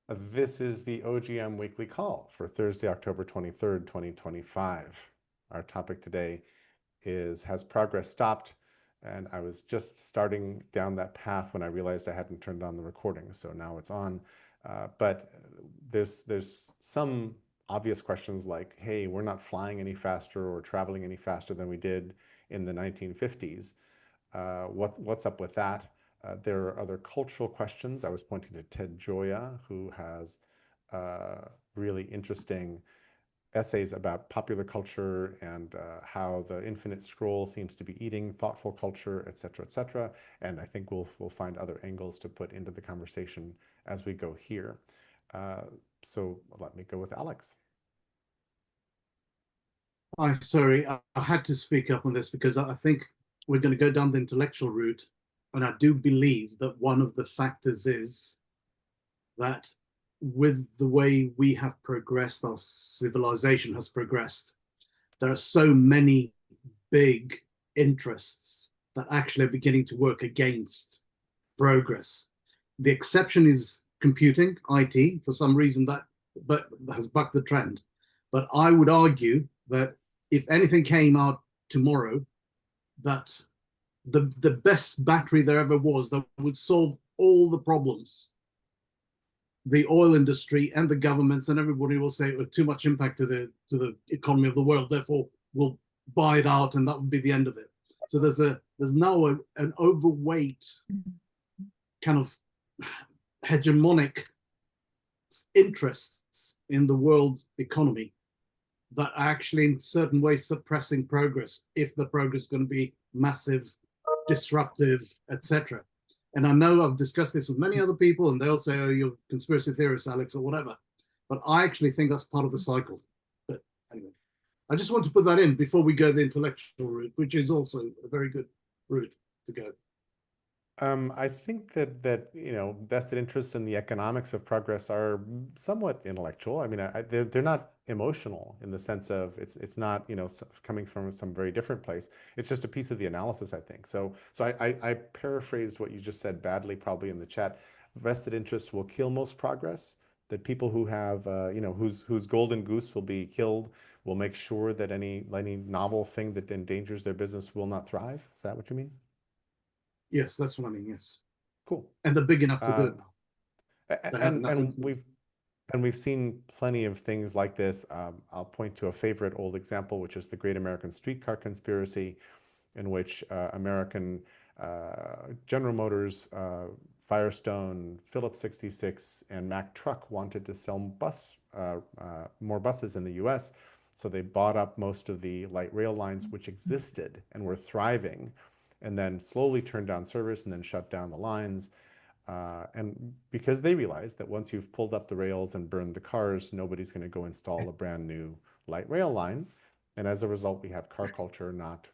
This is the OGM Weekly Call for Thursday, October 23rd, 2025. Our topic today is, has progress stopped? And I was just starting down that path when I realized I hadn't turned on the recording, so now it's on. But there's some obvious questions like, hey, we're not flying any faster or traveling any faster than we did in the 1950s. What's up with that? There are other cultural questions. I was pointing to Ted Gioia, who has really interesting essays about popular culture and how the infinite scroll seems to be eating thoughtful culture, et cetera, et cetera. And I think we'll find other angles to put into the conversation as we go here. So let me go with Alex. Sorry, I had to speak up on this because I think we're going to go down the intellectual route. And I do believe that one of the factors is that with the way we have progressed, our civilization has progressed, there are so many big interests that actually are beginning to work against progress. The exception is computing, IT, for some reason that has bucked the trend. But I would argue that if anything came out tomorrow, that the best battery there ever was that would solve all the problems, the oil industry and the governments and everybody will say too much impact to the economy of the world, therefore we'll buy it out and that would be the end of it. So there's now an overweight kind of hegemonic interests in the world economy that are actually in certain ways suppressing progress if the progress is going to be massive, disruptive, etc. And I know I've discussed this with many other people and they'll say, oh, you're conspiracy theorist, Alex, or whatever. But I actually think that's part of the cycle. But anyway, I just want to put that in before we go the intellectual route, which is also a very good route to go. I think that vested interests in the economics of progress are somewhat intellectual. I mean, they're not emotional in the sense of it's not coming from some very different place. It's just a piece of the analysis, I think. So I paraphrased what you just said badly, probably in the chat. Vested interests will kill most progress. That people who have whose golden goose will be killed will make sure that any novel thing that endangers their business will not thrive. Is that what you mean? Yes, that's what I mean. Yes. Cool. And they're big enough to do it now. They have enough influence. We've seen plenty of things like this. I'll point to a favorite old example, which is the Great American Streetcar Conspiracy, in which American General Motors, Firestone, Phillips 66, and Mack Truck wanted to sell more buses in the U.S. So they bought up most of the light rail lines which existed and were thriving, and then slowly turned down service and then shut down the lines. And because they realized that once you've pulled up the rails and burned the cars, nobody's going to go install a brand new light rail line. And as a result, we have car culture, not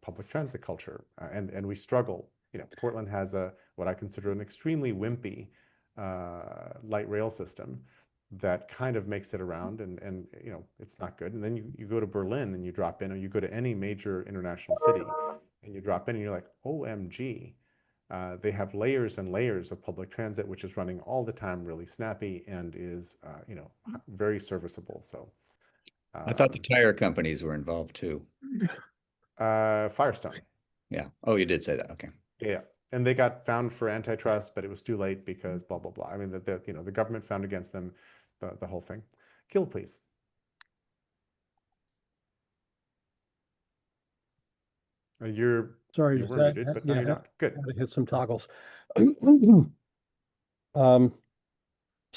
public transit culture. And we struggle. Portland has what I consider an extremely wimpy light rail system that kind of makes it around, and it's not good. And then you go to Berlin and you drop in, or you go to any major international city and you drop in and you're like, OMG. They have layers and layers of public transit, which is running all the time, really snappy, and is very serviceable. So I thought the tire companies were involved too. Firestone. Yeah. Oh, you did say that. Okay. Yeah. And they got found for antitrust, but it was too late because blah, blah, blah. I mean, the government found against them the whole thing. Kill, please. You're Sorry, you were muted, but no, you're not. Good. I had to hit some toggles. So I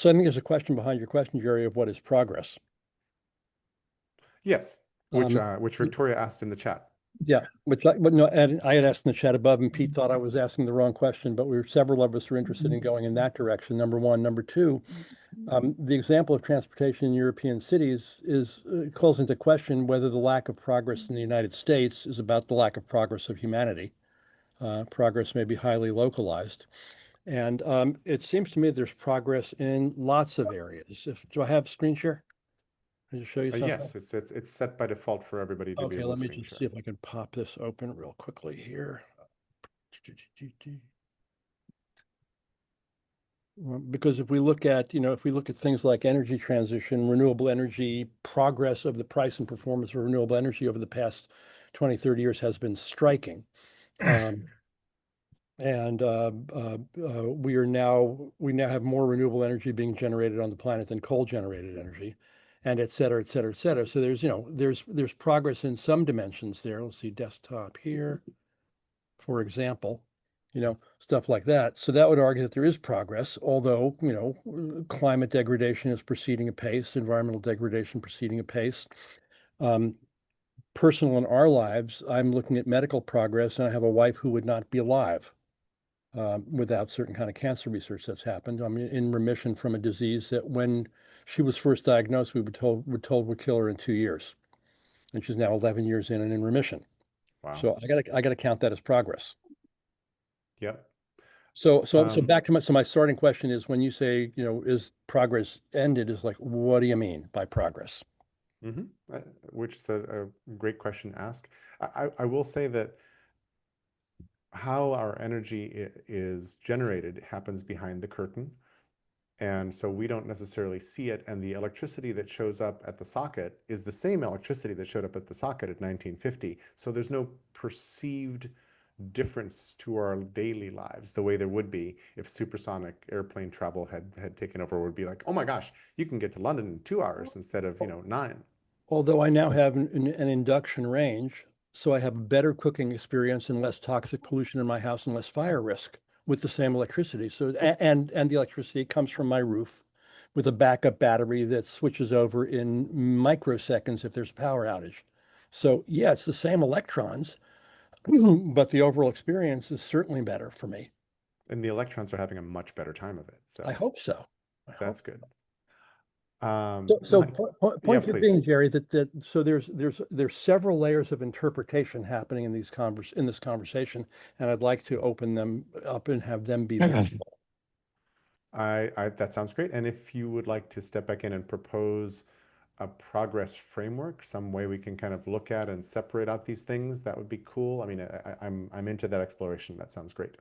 think there's a question behind your question, Jerry, of what is progress? Yes, which Victoria asked in the chat. Yeah, I had asked in the chat above, and Pete thought I was asking the wrong question, but several of us are interested in going in that direction. Number one. Number two, the example of transportation in European cities calls into question whether the lack of progress in the United States is about the lack of progress of humanity. Progress may be highly localized. And it seems to me there's progress in lots of areas. Do I have screen share? Can I just show you something? Yes, it's set by default for everybody to be able to screen share. Let me just see if I can pop this open real quickly here. Because if we look at, if we look at things like energy transition, renewable energy, progress of the price and performance of renewable energy over the past 20, 30 years has been striking. Um, and we now have more renewable energy being generated on the planet than coal generated energy, and et cetera, et cetera, et cetera. So there's progress in some dimensions there. Let's see, desktop here, for example, stuff like that. So that would argue that there is progress, although, climate degradation is proceeding apace, environmental degradation proceeding apace. Personal in our lives, I'm looking at medical progress, and I have a wife who would not be alive without certain kind of cancer research that's happened. I'm in remission from a disease that when she was first diagnosed, we were told would kill her in 2 years. And she's now 11 years in and in remission. Wow. So I gotta count that as progress. Yep. So back to my starting question is, when you say, is progress ended, is like, what do you mean by progress? Which is a great question to ask. I will say that how our energy is generated happens behind the curtain. And so we don't necessarily see it. And the electricity that shows up at the socket is the same electricity that showed up at the socket at 1950. So there's no perceived difference to our daily lives the way there would be if supersonic airplane travel had taken over. It would be like, oh my gosh, you can get to London in 2 hours instead of 9. Although I now have an induction range, so I have a better cooking experience and less toxic pollution in my house and less fire risk with the same electricity. So and the electricity comes from my roof with a backup battery that switches over in microseconds if there's a power outage. So yeah, it's the same electrons, but the overall experience is certainly better for me. And the electrons are having a much better time of it. So I hope so. that's good. So Mike, point yeah, here please. being, Jerry, that so there's several layers of interpretation happening in in this conversation, and I'd like to open them up and have them be visible. That sounds great. And if you would like to step back in and propose a progress framework, some way we can kind of look at and separate out these things, that would be cool. I mean, I'm into that exploration. That sounds great.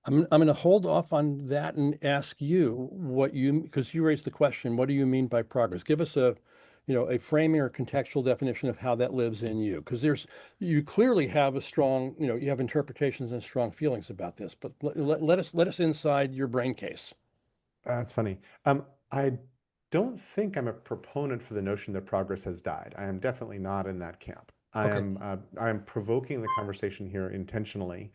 I'm going to hold off on that and ask you because you raised the question, what do you mean by progress? Give us a framing or contextual definition of how that lives in you, because you clearly have a strong, you have interpretations and strong feelings about this, but let us inside your brain case. That's funny. I don't think I'm a proponent for the notion that progress has died. I am definitely not in that camp. I am provoking the conversation here intentionally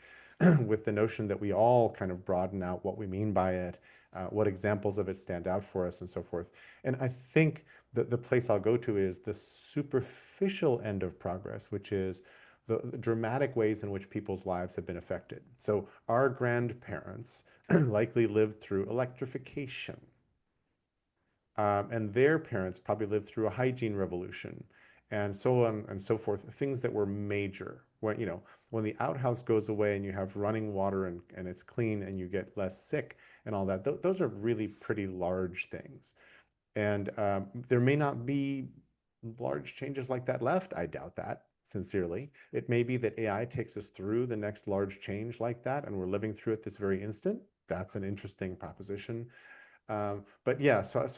with the notion that we all kind of broaden out what we mean by it, what examples of it stand out for us, and so forth. And I think that the place I'll go to is the superficial end of progress, which is the dramatic ways in which people's lives have been affected. So our grandparents likely lived through electrification. And their parents probably lived through a hygiene revolution, and so on and so forth, things that were major. When the outhouse goes away and you have running water and it's clean and you get less sick and all that, those are really pretty large things. And there may not be large changes like that left. I doubt that, sincerely. It may be that AI takes us through the next large change like that, and we're living through it this very instant. That's an interesting proposition. But yeah, so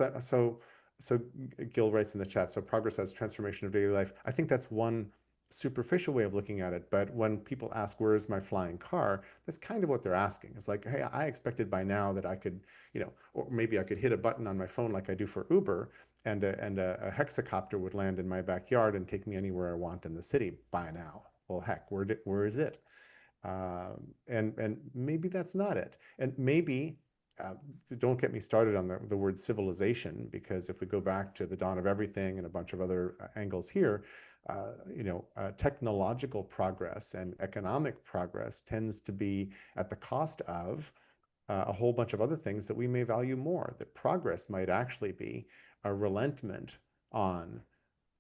Gil writes in the chat, so progress as transformation of daily life. I think that's one superficial way of looking at it. But when people ask, where is my flying car? That's kind of what they're asking. It's like, hey, I expected by now that I could, or maybe I could hit a button on my phone like I do for Uber, and a hexacopter would land in my backyard and take me anywhere I want in the city by now. Well, heck, where is it? And maybe that's not it. And maybe don't get me started on the word civilization, because if we go back to the dawn of everything and a bunch of other angles here, technological progress and economic progress tends to be at the cost of a whole bunch of other things that we may value more. That progress might actually be a relentment on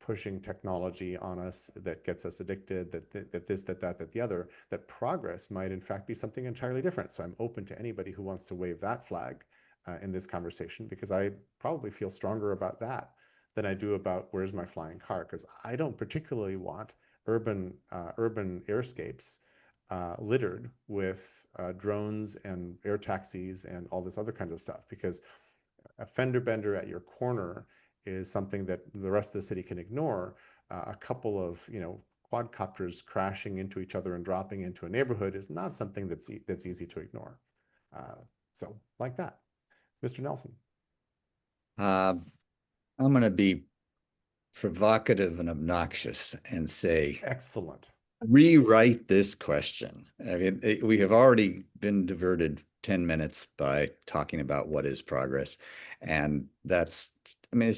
pushing technology on us that gets us addicted, that this, that the other, that progress might in fact be something entirely different. So I'm open to anybody who wants to wave that flag in this conversation, because I probably feel stronger about that than I do about where's my flying car, because I don't particularly want urban airscapes littered with drones and air taxis and all this other kind of stuff, because a fender bender at your corner is something that the rest of the city can ignore. A couple of, quadcopters crashing into each other and dropping into a neighborhood is not something that's easy to ignore. So like that. Mr. Nelson. I'm going to be provocative and obnoxious and say, Excellent. rewrite this question. I mean, we have already been diverted 10 minutes by talking about what is progress. And it's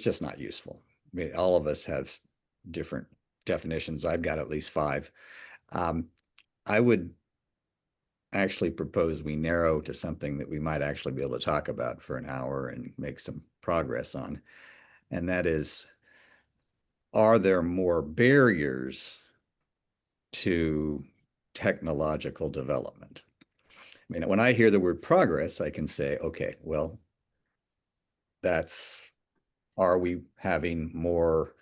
just not useful. I mean, all of us have different definitions. I've got at least 5. I would actually propose we narrow to something that we might actually be able to talk about for an hour and make some progress on. And that is, are there more barriers to technological development? I mean, when I hear the word progress, I can say, okay, well, are we having more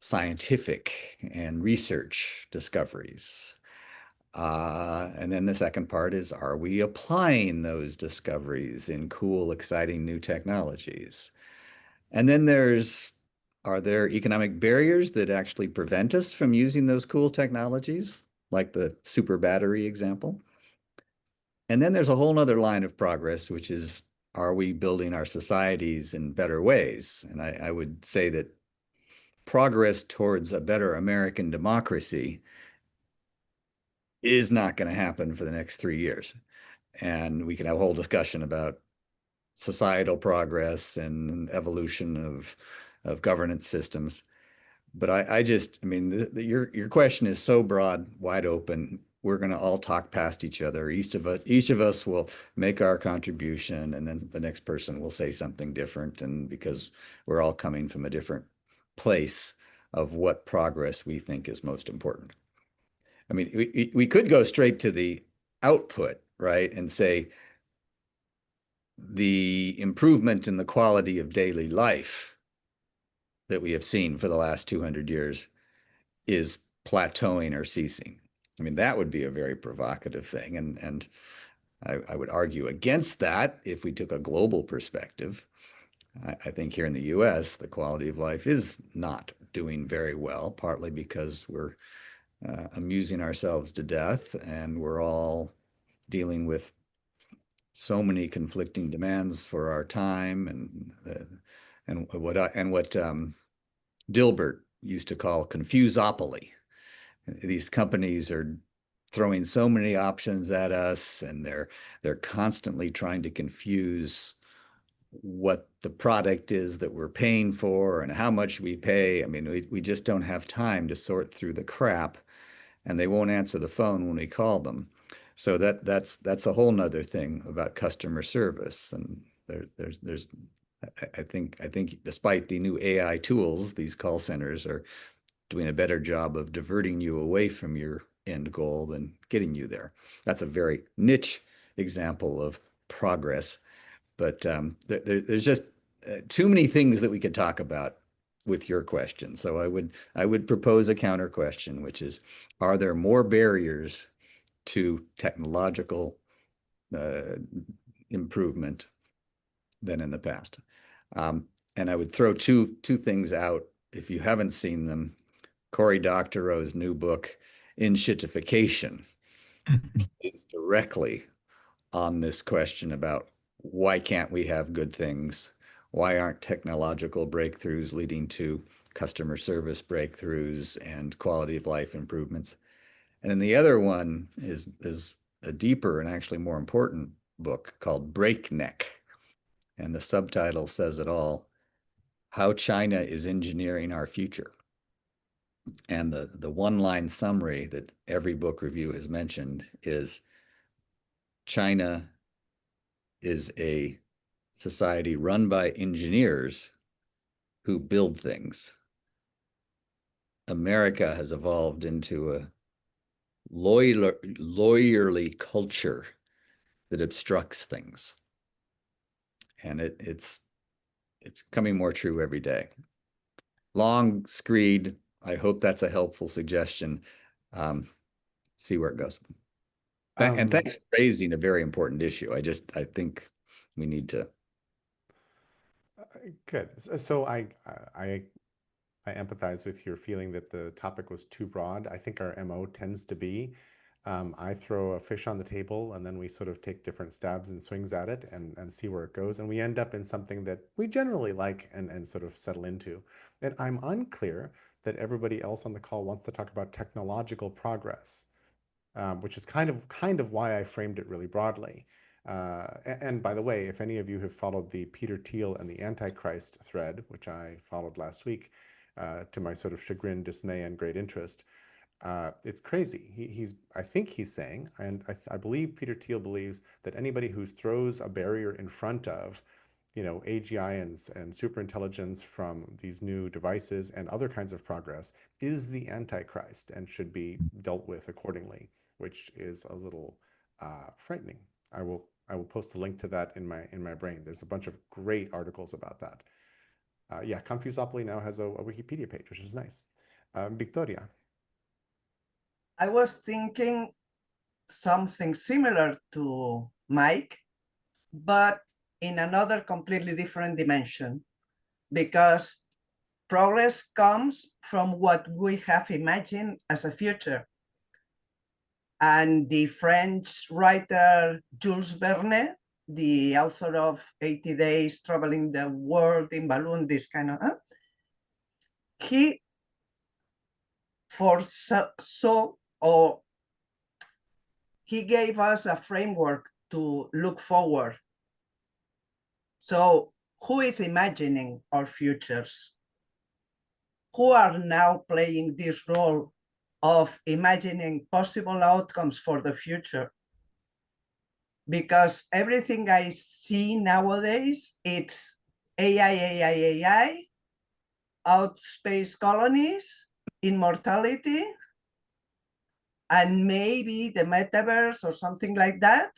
scientific and research discoveries? And then the second part is, are we applying those discoveries in cool, exciting new technologies? And then are there economic barriers that actually prevent us from using those cool technologies, like the super battery example? And then there's a whole nother line of progress, which is, are we building our societies in better ways? And I would say that progress towards a better American democracy is not going to happen for the next 3 years. And we can have a whole discussion about societal progress and evolution of governance systems. But your question is so broad, wide open. We're going to all talk past each other. Each of us will make our contribution, and then the next person will say something different. And because we're all coming from a different place of what progress we think is most important. I mean, we could go straight to the output, right? And say the improvement in the quality of daily life that we have seen for the last 200 years is plateauing or ceasing. I mean, that would be a very provocative thing. And I would argue against that if we took a global perspective. I think here in the US, the quality of life is not doing very well, partly because we're amusing ourselves to death, and we're all dealing with so many conflicting demands for our time, and what Dilbert used to call confusopoly. These companies are throwing so many options at us, and they're constantly trying to confuse what the product is that we're paying for and how much we pay. I mean, we just don't have time to sort through the crap, and they won't answer the phone when we call them. So that's a whole nother thing about customer service. And there's I think despite the new AI tools, these call centers are doing a better job of diverting you away from your end goal than getting you there. That's a very niche example of progress, but there's just too many things that we could talk about with your question. So I would propose a counter question, which is, are there more barriers to technological improvement than in the past? And I would throw two things out. If you haven't seen them, Cory Doctorow's new book, In Shitification, is directly on this question about why can't we have good things? Why aren't technological breakthroughs leading to customer service breakthroughs and quality of life improvements? And then the other one is a deeper and actually more important book called Breakneck. And the subtitle says it all: How China is Engineering Our Future. And the one-line summary that every book review has mentioned is, China is a society run by engineers who build things. America has evolved into a lawyerly culture that obstructs things. And it's coming more true every day. Long screed. I hope that's a helpful suggestion. See where it goes. And thanks for raising a very important issue. I think we need to. Good. So I empathize with your feeling that the topic was too broad. I think our MO tends to be, I throw a fish on the table and then we sort of take different stabs and swings at it and see where it goes. And we end up in something that we generally like and sort of settle into. And I'm unclear that everybody else on the call wants to talk about technological progress, which is kind of why I framed it really broadly. And by the way, if any of you have followed the Peter Thiel and the Antichrist thread, which I followed last week, to my sort of chagrin, dismay, and great interest, it's crazy. I think he's saying, and I believe Peter Thiel believes, that anybody who throws a barrier in front of, AGI and superintelligence from these new devices and other kinds of progress is the Antichrist and should be dealt with accordingly, which is a little frightening. I will post a link to that in my brain. There's a bunch of great articles about that. Yeah, Confusopoly now has a Wikipedia page, which is nice. Victoria. I was thinking something similar to Mike, but in another completely different dimension, because progress comes from what we have imagined as a future. And the French writer Jules Verne, the author of 80 Days Traveling the World in Balloon, this kind of, he foresaw, or he gave us a framework to look forward. So who is imagining our futures? Who are now playing this role of imagining possible outcomes for the future? Because everything I see nowadays, it's AI, out space colonies, immortality, and maybe the metaverse or something like that.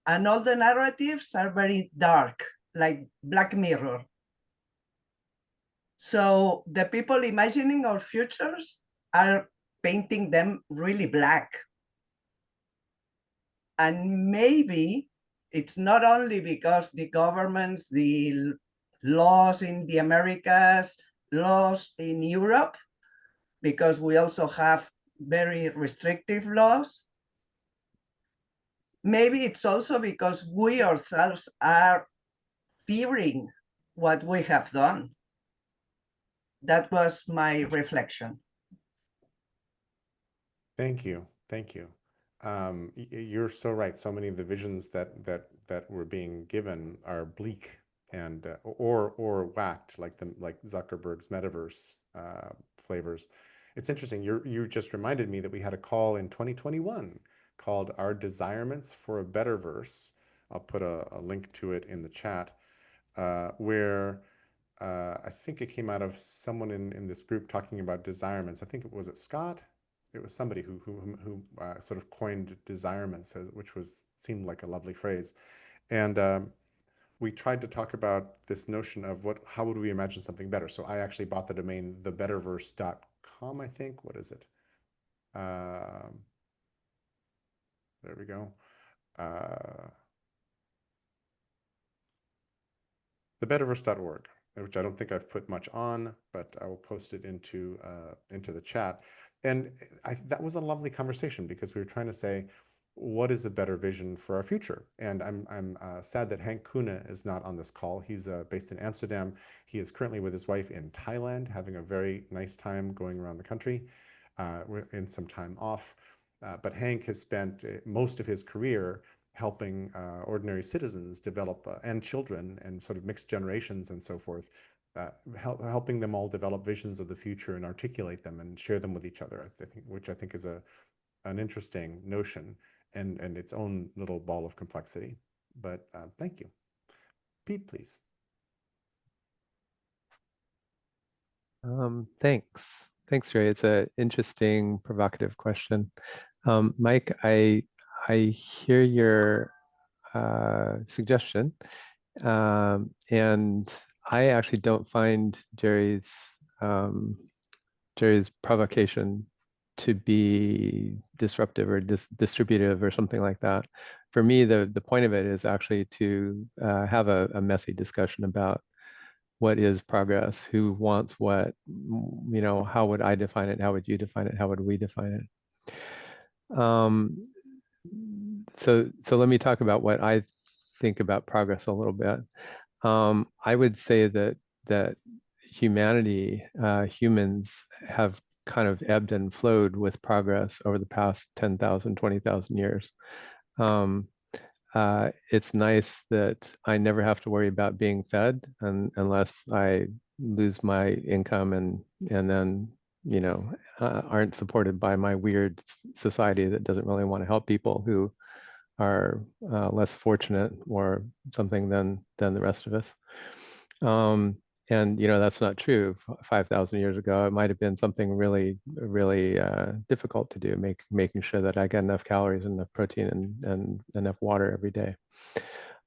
And all the narratives are very dark, like Black Mirror. So the people imagining our futures are painting them really black. And maybe it's not only because the governments, the laws in the Americas, laws in Europe, because we also have very restrictive laws. Maybe it's also because we ourselves are fearing what we have done. That was my reflection. Thank you. Thank you. You're so right. So many of the visions that we're being given are bleak and or whacked, like Zuckerberg's metaverse flavors. It's interesting. You just reminded me that we had a call in 2021 called "Our Desirements for a Better Verse." I'll put a link to it in the chat, where I think it came out of someone in this group talking about desirements. I think it Scott. It was somebody who sort of coined desirements, which seemed like a lovely phrase. And we tried to talk about this notion of how would we imagine something better. So I actually bought the domain thebetterverse.com, I think. What is it? There we go. Thebetterverse.org, which I don't think I've put much on, but I will post it into the chat. And that was a lovely conversation because we were trying to say, what is a better vision for our future? And I'm sad that Henk Koene is not on this call. He's based in Amsterdam. He is currently with his wife in Thailand, having a very nice time going around the country, in some time off. But Henk has spent most of his career helping ordinary citizens develop, and children and sort of mixed generations and so forth, helping them all develop visions of the future and articulate them and share them with each other, which I think is an interesting notion and its own little ball of complexity. But thank you. Pete, please. Thanks, Ray. It's an interesting, provocative question. Mike, I hear your suggestion, and I actually don't find Jerry's provocation to be disruptive or distributive or something like that. For me, the point of it is actually to have a messy discussion about what is progress, who wants what, how would I define it, how would you define it, how would we define it. So let me talk about what I think about progress a little bit. I would say that humanity, humans have kind of ebbed and flowed with progress over the past 10,000, 20,000 years. It's nice that I never have to worry about being fed unless I lose my income and then, aren't supported by my weird society that doesn't really want to help people who are less fortunate or something than the rest of us. And that's not true. 5,000 years ago, it might have been something really, really difficult to do, making sure that I get enough calories, enough protein, and enough water every day.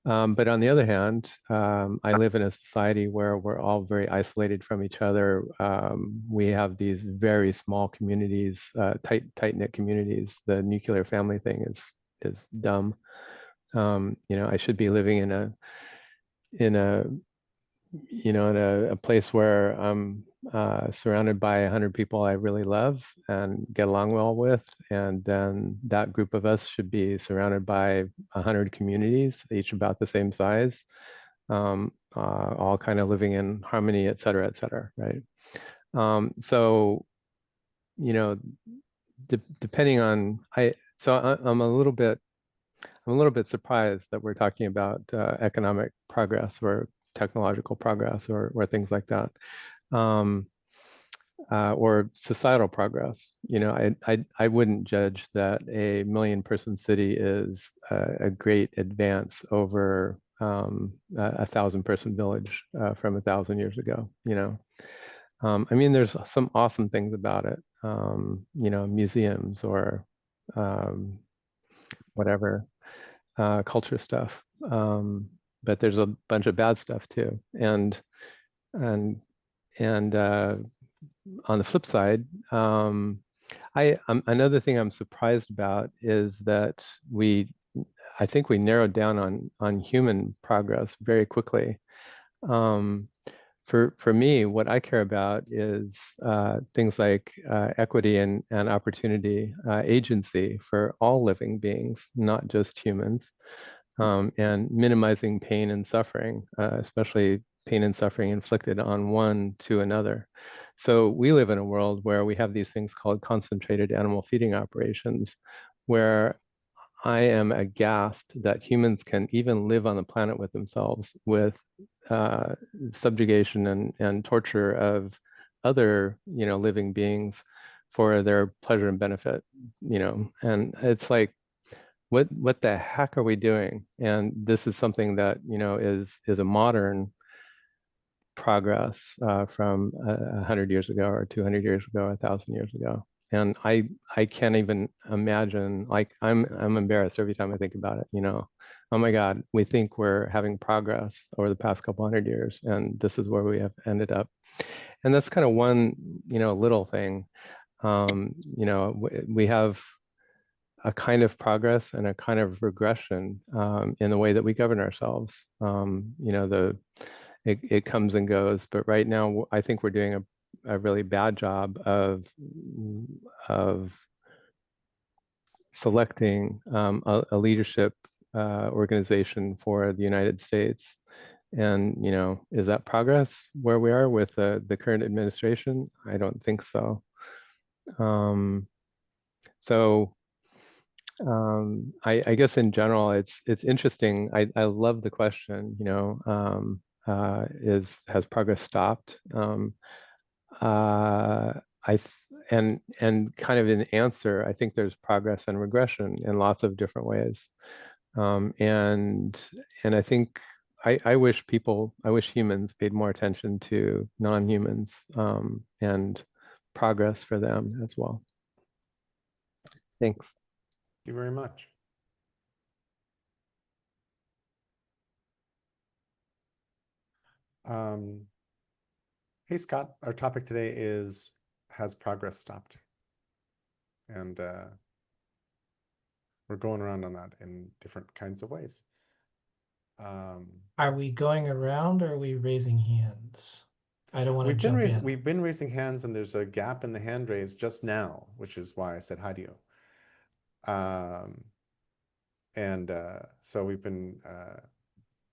But on the other hand, I live in a society where we're all very isolated from each other. We have these very small communities, tight-knit communities. The nuclear family thing is dumb. I should be living in a place where I'm surrounded by 100 people I really love and get along well with, and then that group of us should be surrounded by 100 communities, each about the same size, all kind of living in harmony, et cetera, right? So, depending on, I'm a little bit surprised that we're talking about economic progress or technological progress or things like that, or societal progress. I wouldn't judge that a 1 million person city is a great advance over a 1,000 person village from 1,000 years ago. I mean, there's some awesome things about it. Museums or whatever. Culture stuff, but there's a bunch of bad stuff too. And on the flip side, another thing I'm surprised about is that I think we narrowed down on human progress very quickly. For me, what I care about is things like equity and opportunity, agency for all living beings, not just humans, and minimizing pain and suffering, especially pain and suffering inflicted on one to another. So we live in a world where we have these things called concentrated animal feeding operations, where I am aghast that humans can even live on the planet with themselves with subjugation and torture of other, living beings for their pleasure and benefit, and it's like, what the heck are we doing? And this is something that, is a modern progress from 100 years ago or 200 years ago, 1,000 years ago. And I can't even imagine, like, I'm embarrassed every time I think about it, oh my God, we think we're having progress over the past couple 100 years, and this is where we have ended up. And that's kind of one, little thing. We have a kind of progress and a kind of regression in the way that we govern ourselves. It comes and goes, but right now I think we're doing a really bad job of selecting a leadership organization for the United States. And, is that progress where we are with the current administration? I don't think so. I guess in general, it's interesting. I love the question, has progress stopped? And kind of an answer, I think there's progress and regression in lots of different ways. And I think I wish humans paid more attention to non-humans and progress for them as well. Thanks. Thank you very much. Hey, Scott, our topic today is, has progress stopped? and we're going around on that in different kinds of ways. Are we going around or are we raising hands? I don't want to jump in. We've been raising hands, and there's a gap in the hand raise just now, which is why I said hi to you. So we've been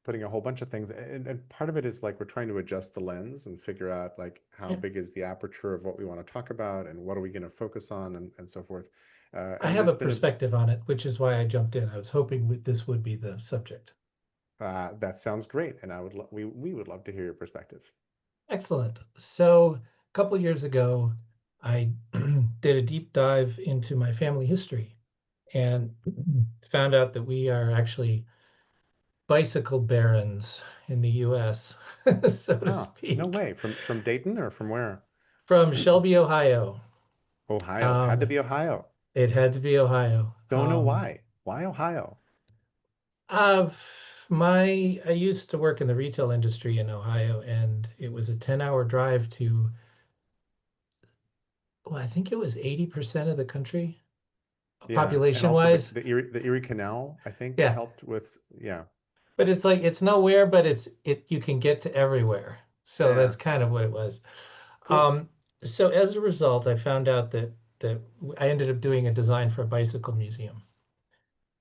putting a whole bunch of things, and part of it is like we're trying to adjust the lens and figure out like how big is the aperture of what we want to talk about, and what are we going to focus on, and so forth. I have a perspective on it, which is why I jumped in. I was hoping this would be the subject. That sounds great, and we would love to hear your perspective. Excellent. So a couple years ago, I did a deep dive into my family history and found out that we are actually bicycle barons in the US, so to speak. No way. From Dayton, or from where? From Shelby, Ohio. Ohio. Had to be Ohio. It had to be Ohio. Don't know why. Why Ohio? I used to work in the retail industry in Ohio, and it was a 10-hour drive to, well, I think it was 80% of the country, population-wise. The Erie Canal, I think, Yeah. helped with, yeah. But it's like, it's nowhere, but you can get to everywhere. So Yeah. that's kind of what it was. Cool. So as a result, I found out that I ended up doing a design for a bicycle museum.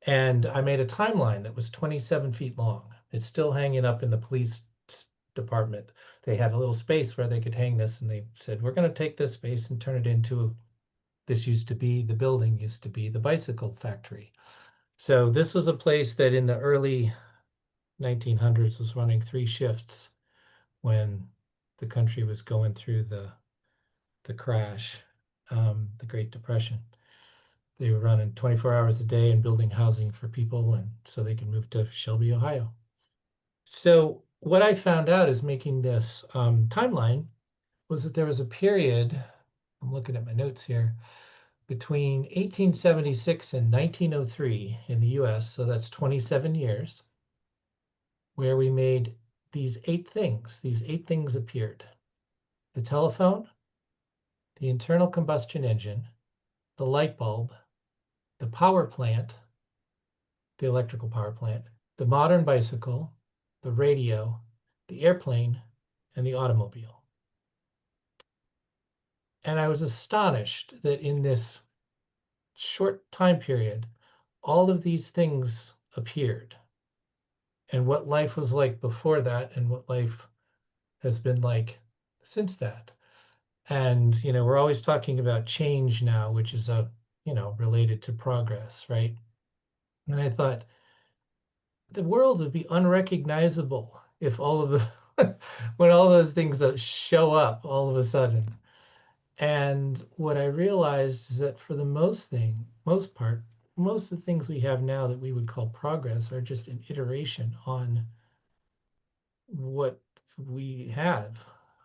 And I made a timeline that was 27 feet long. It's still hanging up in the police department. They had a little space where they could hang this, and they said, we're going to take this space and turn it into, the building used to be the bicycle factory. So this was a place that in the early 1900s was running 3 shifts when the country was going through the crash, the Great Depression. They were running 24 hours a day and building housing for people, and so they could move to Shelby, Ohio. So what I found out is making this timeline was that there was a period, I'm looking at my notes here, between 1876 and 1903 in the US, so that's 27 years, where we made these 8 things. These 8 things appeared: the telephone, the internal combustion engine, the light bulb, the power plant, the electrical power plant, the modern bicycle, the radio, the airplane, and the automobile. And I was astonished that in this short time period, all of these things appeared, and what life was like before that and what life has been like since that. And, we're always talking about change now, which is related to progress, right? And I thought the world would be unrecognizable if all of the when all those things show up all of a sudden. And what I realized is that for the most part, most of the things we have now that we would call progress are just an iteration on what we have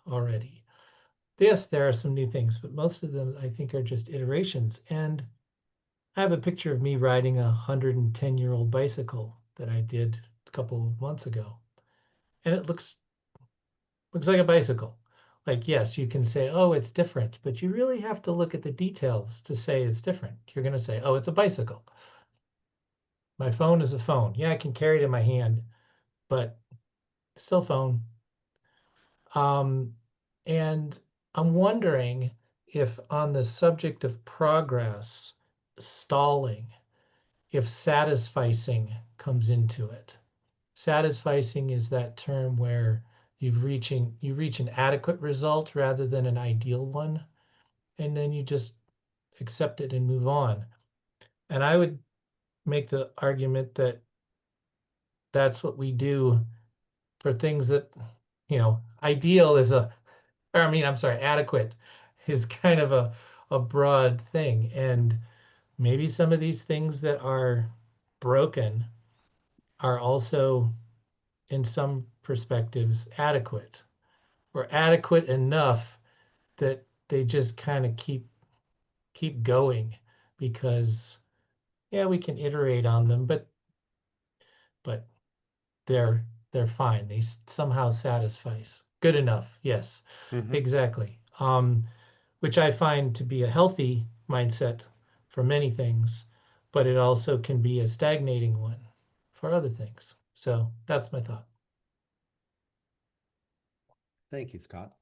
already. Yes, there are some new things, but most of them I think are just iterations. And I have a picture of me riding a 110-year-old bicycle that I did a couple of months ago. And it looks like a bicycle. Like, yes, you can say, oh, it's different, but you really have to look at the details to say it's different. You're going to say, oh, it's a bicycle. My phone is a phone. Yeah, I can carry it in my hand, but still phone. And I'm wondering if on the subject of progress, stalling, if satisficing comes into it. Satisficing is that term where you reach an adequate result rather than an ideal one, and then you just accept it and move on. And I would make the argument that that's what we do for things that, ideal is adequate is kind of a broad thing. And maybe some of these things that are broken are also, in some perspectives, adequate, or adequate enough that they just kind of keep going, because we can iterate on them, but they're fine. They somehow satisfies. Good enough. Yes, Mhm. exactly. Which I find to be a healthy mindset for many things, but it also can be a stagnating one for other things. So that's my thought. Thank you, Scott.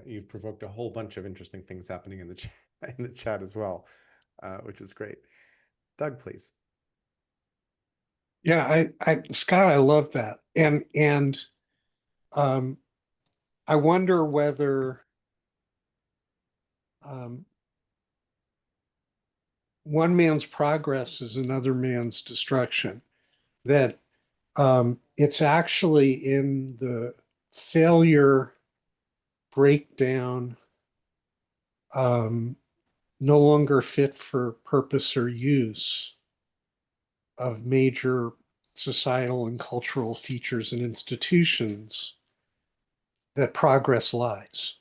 You've provoked a whole bunch of interesting things happening in the in the chat as well, which is great. Doug, please. Yeah, Scott, I love that. And I wonder whether one man's progress is another man's destruction. That it's actually in the failure, breakdown, no longer fit for purpose or use of major societal and cultural features and institutions that progress lies.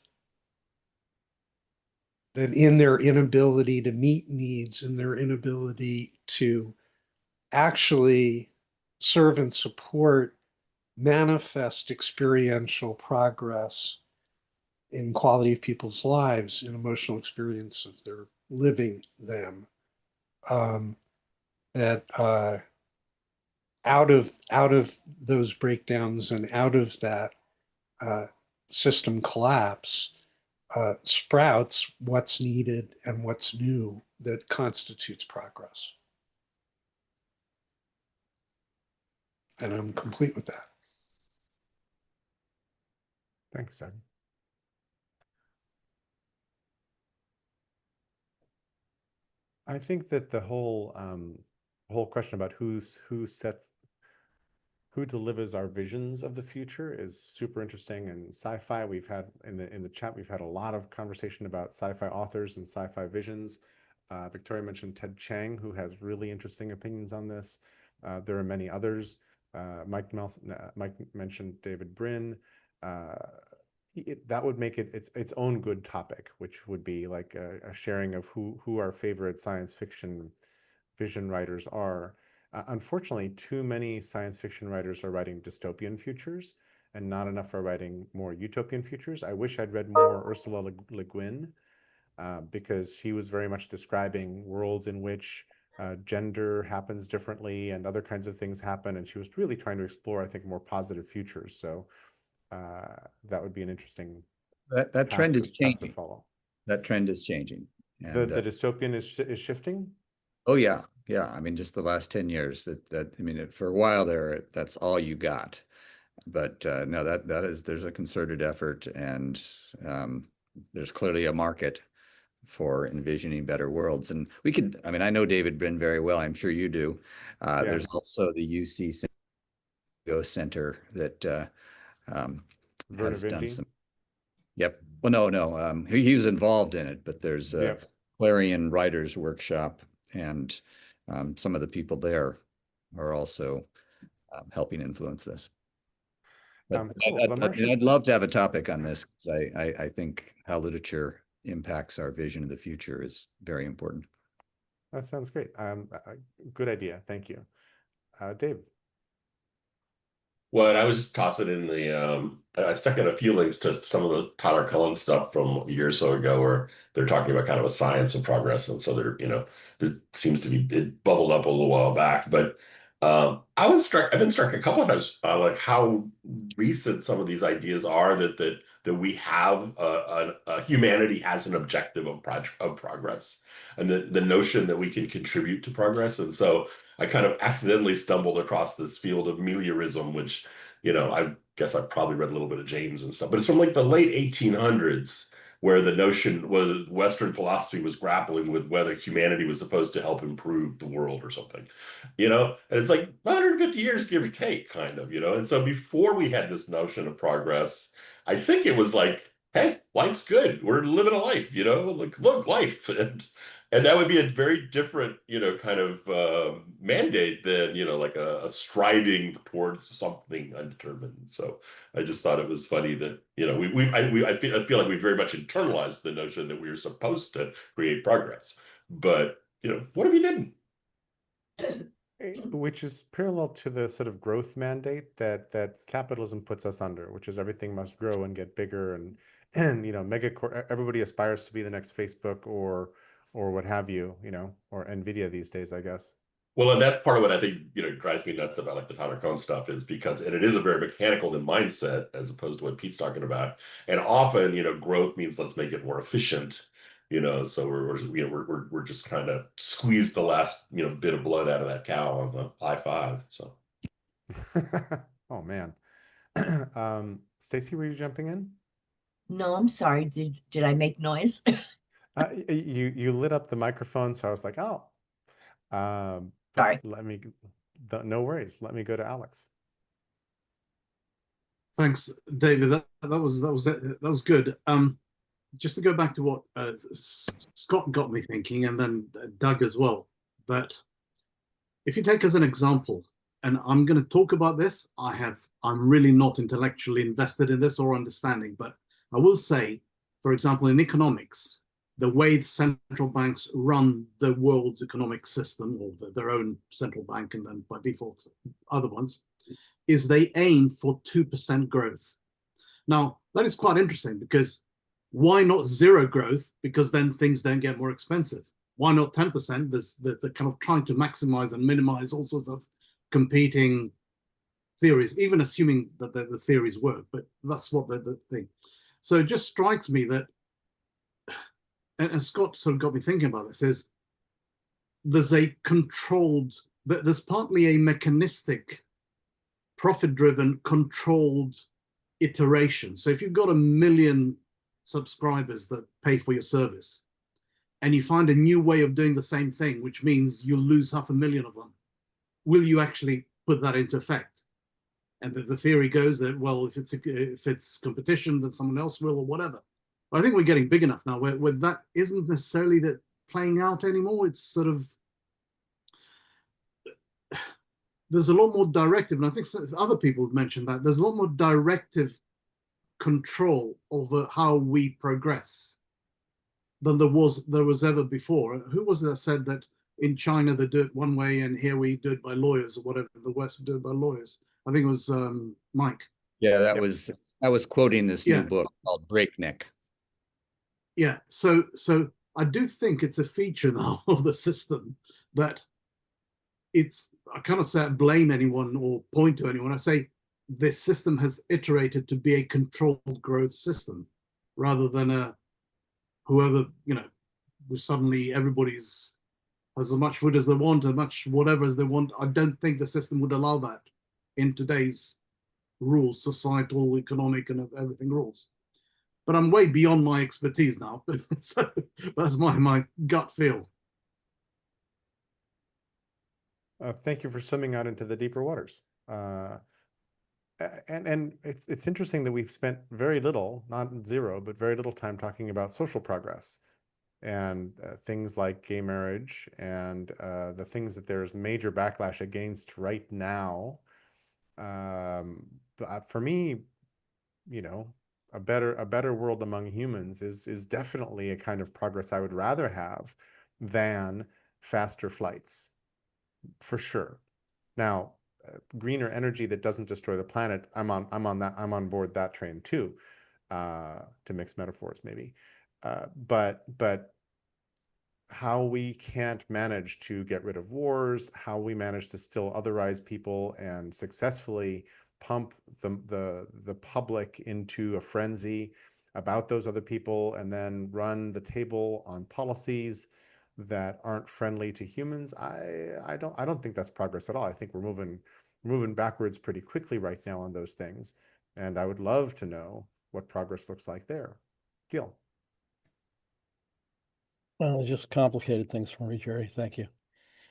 That in their inability to meet needs, in their inability to actually serve and support manifest experiential progress in quality of people's lives, in emotional experience of their living them, that out of those breakdowns and out of that system collapse sprouts what's needed and what's new that constitutes progress. And I'm complete with that. Thanks, Doug. I think that the whole question about who delivers our visions of the future is super interesting. And sci-fi, we've had in the chat, we've had a lot of conversation about sci-fi authors and sci-fi visions. Victoria mentioned Ted Chiang, who has really interesting opinions on this. There are many others. Mike mentioned David Brin. That would make it its own good topic, which would be like a sharing of who our favorite science fiction vision writers are. Unfortunately, too many science fiction writers are writing dystopian futures and not enough are writing more utopian futures. I wish I'd read more Ursula Le Guin, because she was very much describing worlds in which gender happens differently and other kinds of things happen. And she was really trying to explore, I think, more positive futures. So that would be an interesting That trend is path to changing. follow. That trend is changing. The And dystopian is shifting. oh yeah, yeah. I mean, just the last 10 years. I mean, for a while there, that's all you got. But no, there's a concerted effort, and there's clearly a market for envisioning better worlds. And we could, I mean, I know David Brin very well. I'm sure you do. Yeah. There's also the UC Center that Werner has done Vinge. some. Yep. Well, no. He was involved in it, but there's a Yep. Clarion Writers Workshop, and some of the people there are also helping influence this. But Cool. I'd love to have a topic on this, because I think how literature impacts our vision of the future is very important. That sounds great. Good idea. Thank you. Dave. Well, and I was just tossing in I stuck in a few links to some of the Tyler Cohen stuff from a year or so ago, where they're talking about kind of a science of progress. And so it seems to be, it bubbled up a little while back, but I've been struck a couple of times, like how recent some of these ideas are that we have, humanity has an objective of progress, and the notion that we can contribute to progress. And so I kind of accidentally stumbled across this field of meliorism, which, I guess I've probably read a little bit of James and stuff, but it's from like the late 1800s, where the notion was Western philosophy was grappling with whether humanity was supposed to help improve the world or something, and it's like 150 years, give or take, kind of, and so before we had this notion of progress, I think it was like, hey, life's good, we're living a life, like, look, life. And that would be a very different, kind of mandate than, like a striving towards something undetermined. So I just thought it was funny that, I feel like we very much internalized the notion that we were supposed to create progress. But, what if you didn't? Which is parallel to the sort of growth mandate that capitalism puts us under, which is everything must grow and get bigger, and everybody aspires to be the next Facebook or or what have you, or NVIDIA these days, I guess. Well, and that's part of what I think, drives me nuts about like the Tyler Cohn stuff is because, and it is a very mechanical in mindset as opposed to what Pete's talking about. And often, growth means let's make it more efficient, so we're just kind of squeeze the last, bit of blood out of that cow on the I-5. So. Oh man. Stacy, were you jumping in? No, I'm sorry. Did I make noise? You lit up the microphone, so I was like, oh. Sorry. No worries. Let me go to Alex. Thanks, David. That was good. Just to go back to what Scott got me thinking, and then Doug as well, that if you take as an example, and I'm going to talk about this, I'm really not intellectually invested in this or understanding, but I will say, for example, in economics, the way central banks run the world's economic system, or their own central bank, and then by default other ones, is they aim for 2% growth. Now, that is quite interesting because why not zero growth? Because then things don't get more expensive. Why not 10%? There's the kind of trying to maximize and minimize all sorts of competing theories, even assuming that the theories work, but that's what the thing. So it just strikes me that, and Scott sort of got me thinking about this, is there's partly a mechanistic, profit-driven, controlled iteration. So if you've got 1 million subscribers that pay for your service, and you find a new way of doing the same thing, which means you'll lose 500,000 of them, will you actually put that into effect? And the theory goes that, well, if it's competition, then someone else will, or whatever. But I think we're getting big enough now where that isn't necessarily that playing out anymore. It's sort of, there's a lot more directive, and I think other people have mentioned that there's a lot more directive control over how we progress than there was ever before. Who was it that said that in China they do it one way and here we do it by lawyers, or whatever, the West do it by lawyers? I think it was Mike. Yeah, that was quoting this new book called Breakneck. Yeah, so I do think it's a feature now of the system that I cannot say I blame anyone or point to anyone. I say this system has iterated to be a controlled growth system rather than whoever, suddenly everybody's has as much food as they want, as much whatever as they want. I don't think the system would allow that in today's rules, societal, economic, and everything rules. But I'm way beyond my expertise now. So that's my gut feel. Thank you for swimming out into the deeper waters. And it's interesting that we've spent very little, not zero, but very little time talking about social progress and things like gay marriage and the things that there's major backlash against right now. For me, a better world among humans is definitely a kind of progress I would rather have than faster flights, for sure. Now, greener energy that doesn't destroy the planet, I'm on board that train too, to mix metaphors maybe. But how we can't manage to get rid of wars, how we manage to still otherize people and successfully pump the public into a frenzy about those other people, and then run the table on policies that aren't friendly to humans. I don't think that's progress at all. I think we're moving backwards pretty quickly right now on those things, and I would love to know what progress looks like there. Gil. Well, it just complicated things for me, Jerry. Thank you.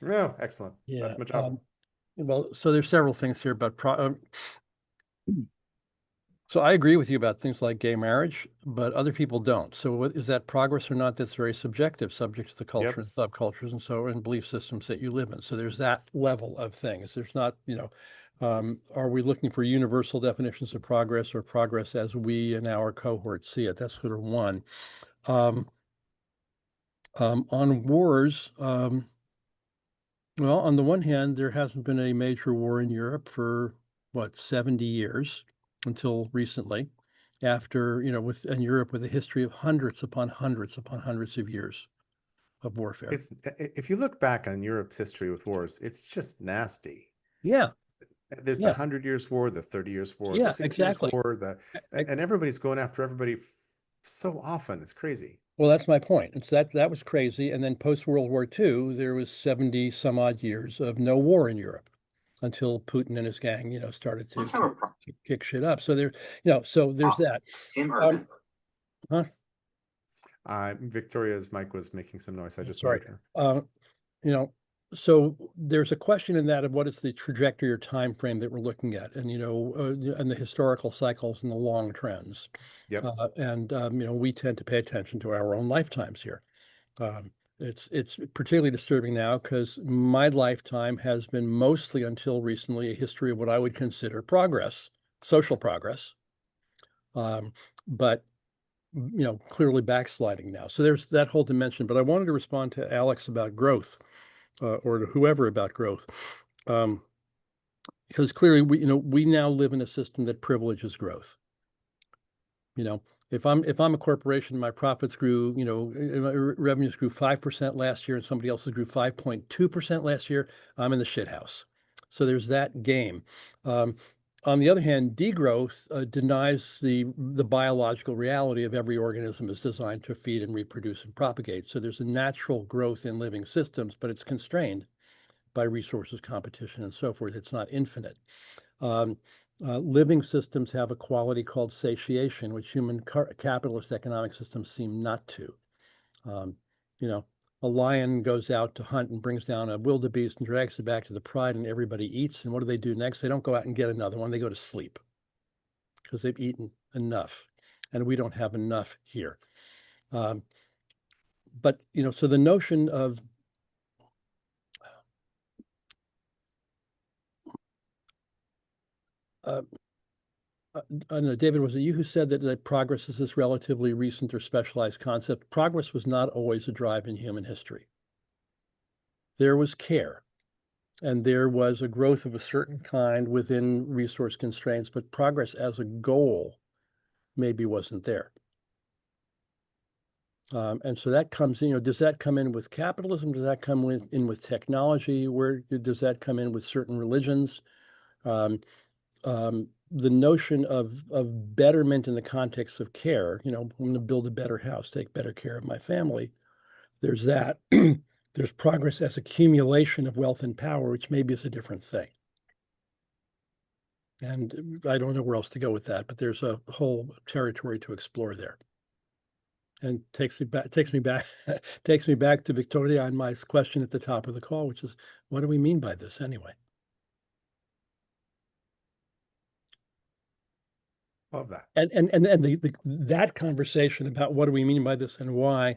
No, excellent. Yeah. That's my job. Well, so there's several things here, but so I agree with you about things like gay marriage, but other people don't. So what is that progress or not? That's very subjective, subject to the culture and subcultures and belief systems that you live in. So there's that level of things. There's not, are we looking for universal definitions of progress or progress as we in our cohort see it? That's sort of one. On wars, well, on the one hand, there hasn't been a major war in Europe for 70 years until recently, after, in Europe with a history of hundreds upon hundreds upon hundreds of years of warfare. It's if you look back on Europe's history with wars, it's just nasty. Yeah, There's the yeah, 100 Years' War, the 30 Years' War, the yeah, 6 Years' exactly. War, and everybody's going after everybody so often. It's crazy. Well, that's my point. It's that was crazy. And then post World War II, there was 70 some odd years of no war in Europe until Putin and his gang, started to kick shit up. So there, so there's that. Huh? Victoria's mic was making some noise. I just Sorry. muted her. So there's a question in that of what is the trajectory or time frame that we're looking at, and and the historical cycles and the long trends. Yep. We tend to pay attention to our own lifetimes here. It's particularly disturbing now because my lifetime has been mostly until recently a history of what I would consider progress, social progress, but clearly backsliding now. So there's that whole dimension. But I wanted to respond to Alex about growth. Or to whoever about growth, because clearly we now live in a system that privileges growth. If I'm a corporation, my profits grew, my revenues grew 5% last year, and somebody else's grew 5.2% last year, I'm in the shit house. So there's that game. On the other hand, degrowth denies the biological reality of every organism is designed to feed and reproduce and propagate. So there's a natural growth in living systems, but it's constrained by resources, competition, and so forth. It's not infinite. Living systems have a quality called satiation, which human capitalist economic systems seem not to. A lion goes out to hunt and brings down a wildebeest and drags it back to the pride, and everybody eats. And what do next? They don't go out and get another one. They go to sleep because they've eaten enough, and we don't have enough here. But so the notion of I don't know, David, was it you who said that progress is this relatively recent or specialized concept? Progress was not always a drive in human history. There was care, and there was a growth of a certain kind within resource constraints, but progress as a goal maybe wasn't there. And so that comes in, does that come in with capitalism? Does that come in with technology? Where does that come in with certain religions? The notion of betterment in the context of care, I'm going to build a better house, take better care of my family. There's that. There's progress as accumulation of wealth and power, which maybe is a different thing. And I don't know where else to go with that, but there's a whole territory to explore there. And takes me back to Victoria on my question at the top of the call, which is, what do we mean by this anyway? Love that. And that conversation about what do we mean by this and why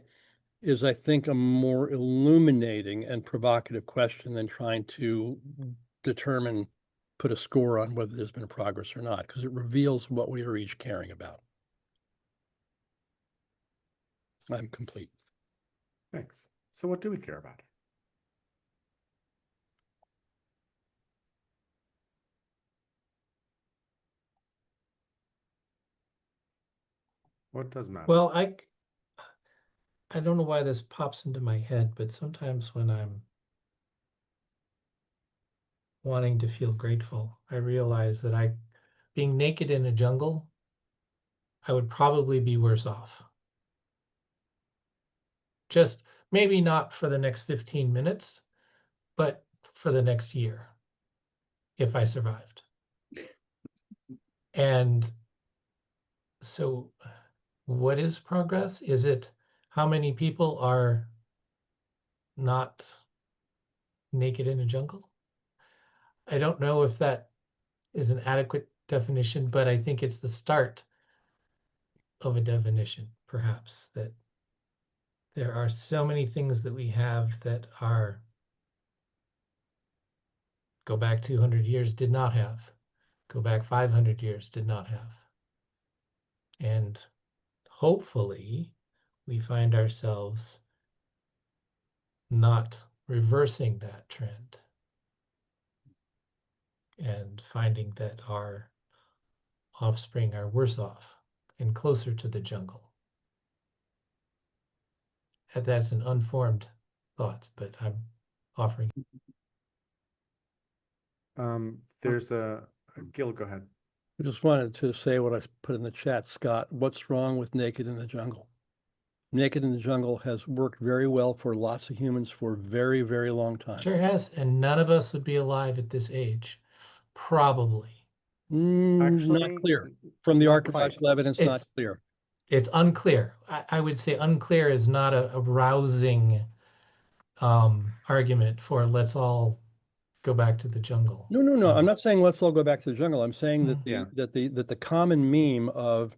is, I think, a more illuminating and provocative question than trying to put a score on whether there's been progress or not, because it reveals what we are each caring about. I'm complete. Thanks. So what do we care about? What does matter? Well, I don't know why this pops into my head, but sometimes when I'm wanting to feel grateful, I realize that being naked in a jungle, I would probably be worse off. Just maybe not for the next 15 minutes, but for the next year, if I survived. And so what is progress? Is it how many people are not naked in a jungle? I don't know if that is an adequate definition, but I think it's the start of a definition, perhaps, that there are so many things that we have that go back 200 years, did not have, go back 500 years, did not have. And hopefully we find ourselves not reversing that trend and finding that our offspring are worse off and closer to the jungle. And that's an unformed thoughts, but I'm offering. There's a Gil, go ahead. I just wanted to say what I put in the chat, Scott. What's wrong with Naked in the Jungle? Naked in the Jungle has worked very well for lots of humans for a very, very long time. Sure has, and none of us would be alive at this age, probably. Actually, not clear. From the not quite. archaeological evidence, not clear. It's unclear. I would say unclear is not a rousing argument for let's all go back to the jungle. No. I'm not saying let's all go back to the jungle. I'm saying that Yeah. the common meme of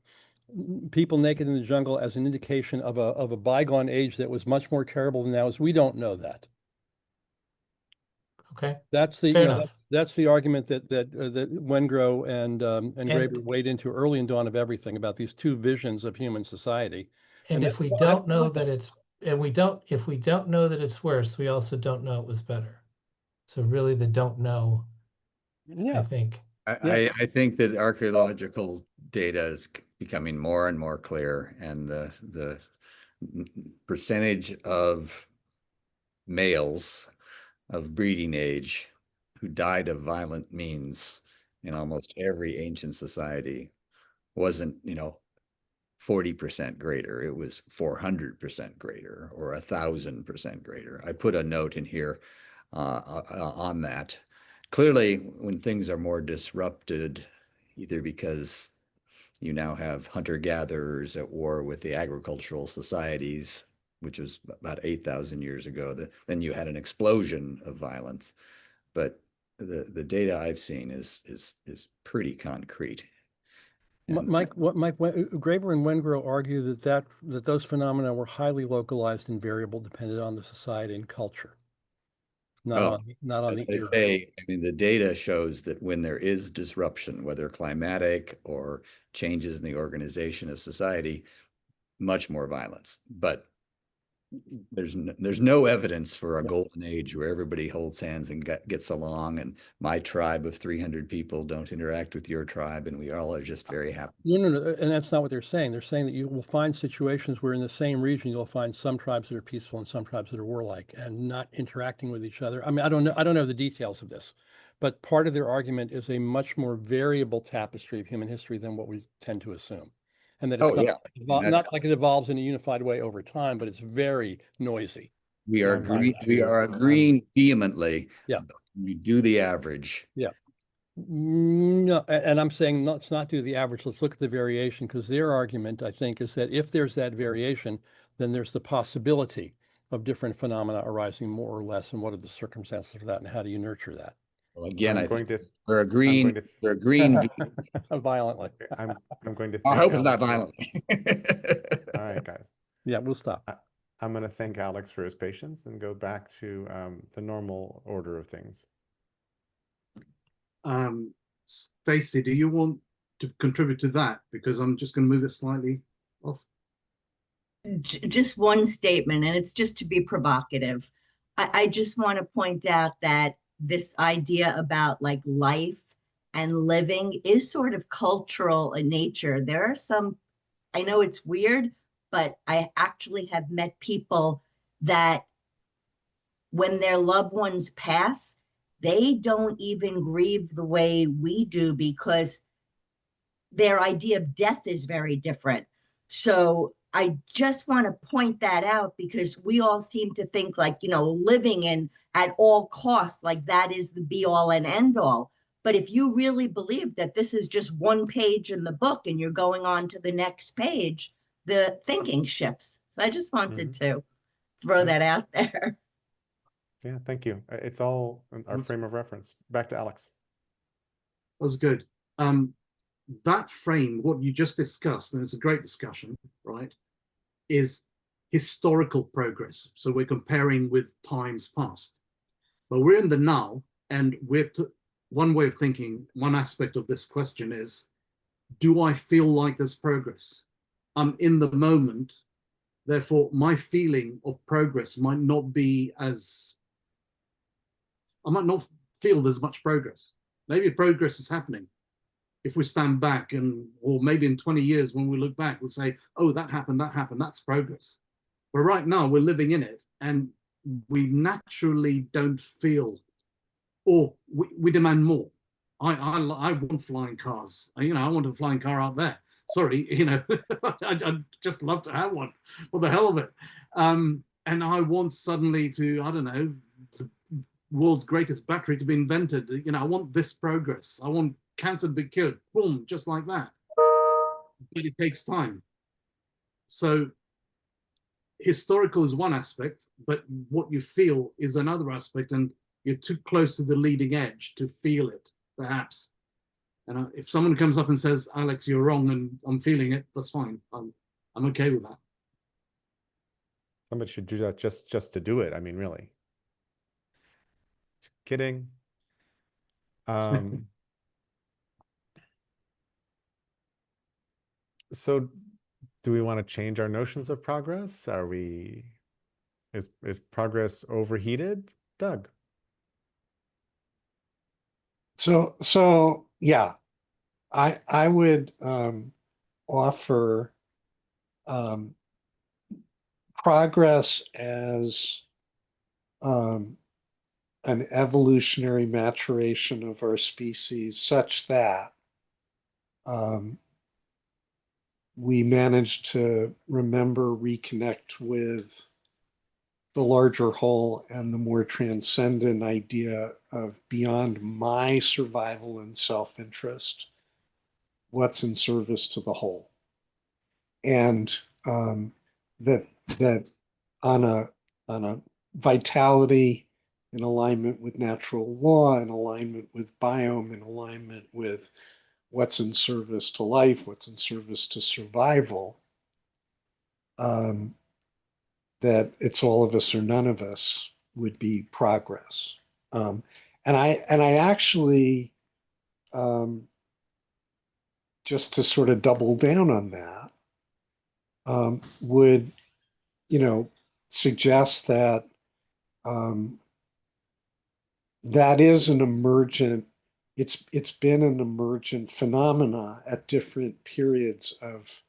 people naked in the jungle as an indication of a bygone age that was much more terrible than now is we don't know that. Okay. That's the Fair enough. that's the argument that Wengrow and Graeber weighed into early in Dawn of Everything about these two visions of human society. And if we don't know that it's if we don't know that it's worse, we also don't know it was better. So really the don't know, I think. I think that archaeological data is becoming more and more clear, and the percentage of males of breeding age who died of violent means in almost every ancient society wasn't, 40% greater. It was 400% greater or 1,000% greater. I put a note in here on that. Clearly, when things are more disrupted, either because you now have hunter-gatherers at war with the agricultural societies, which was about 8,000 years ago, then you had an explosion of violence. But the data I've seen is pretty concrete. And Mike Graeber and Wengrow argue that those phenomena were highly localized and variable, dependent on the society and culture. Not on the era. I mean, the data shows that when there is disruption, whether climatic or changes in the organization of society, much more violence. But there's no evidence for a golden age where everybody holds hands and gets along, and my tribe of 300 people don't interact with your tribe, and we all are just very happy. No, and that's not what they're saying. They're saying that you will find situations where in the same region you'll find some tribes that are peaceful and some tribes that are warlike and not interacting with each other. I mean, I don't know the details of this, but part of their argument is a much more variable tapestry of human history than what we tend to assume. And that it's not like it evolves in a unified way over time, but it's very noisy. We are agreeing vehemently. Yeah. We do the average. Yeah. No, and I'm saying let's not do the average. Let's look at the variation, because their argument, I think, is that if there's that variation, then there's the possibility of different phenomena arising more or less, and what are the circumstances for that, and how do you nurture that? Well, again, we're agreeing violently. I'm going to. I hope it's not violent. All right, guys. Yeah, we'll stop. I'm going to thank Alex for his patience and go back to the normal order of things. Stacey, do you want to contribute to that? Because I'm just going to move it slightly off. Just one statement, and it's just to be provocative. I just want to point out that this idea about like life and living is sort of cultural in nature. There are some, I know it's weird, but I actually have met people that when their loved ones pass, they don't even grieve the way we do because their idea of death is very different. So I just want to point that out, because we all seem to think like, living in at all costs, like that is the be all and end all. But if you really believe that this is just one page in the book and you're going on to the next page, the thinking shifts. So I just wanted to throw that out there. Yeah, thank you. It's all our frame of reference. Back to Alex. That was good. That frame, what you just discussed, and it's a great discussion, right, is historical progress. So we're comparing with times past. But we're in the now, and one way of thinking, one aspect of this question is, do I feel like there's progress? I'm in the moment, therefore my feeling of progress might not be as, I might not feel there's much progress. Maybe progress is happening. If we stand back or maybe in 20 years when we look back, we'll say, oh, that happened, that's progress. But right now we're living in it. And we naturally don't feel, or we demand more. I want flying cars. I want a flying car out there. Sorry, I'd just love to have one for the hell of it. And I want suddenly to, I don't know, the world's greatest battery to be invented. I want this progress. I want cancer to be cured. Boom, just like that. But it takes time. So historical is one aspect, but what you feel is another aspect, and you're too close to the leading edge to feel it, perhaps. And if someone comes up and says, Alex, you're wrong, and I'm feeling it, that's fine. I'm okay with that. Somebody should do that just to do it. I mean, really. Kidding. So do we want to change our notions of progress? Is progress overheated? Doug? So yeah, I would offer progress as an evolutionary maturation of our species, such that we manage to remember, reconnect with the larger whole and the more transcendent idea of beyond my survival and self-interest, what's in service to the whole. And that on a vitality, in alignment with natural law, in alignment with biome, in alignment with what's in service to life, what's in service to survival, that it's all of us or none of us would be progress. And I actually, just to sort of double down on that, would, suggest that that is an emergent, it's been an emergent phenomena at different periods of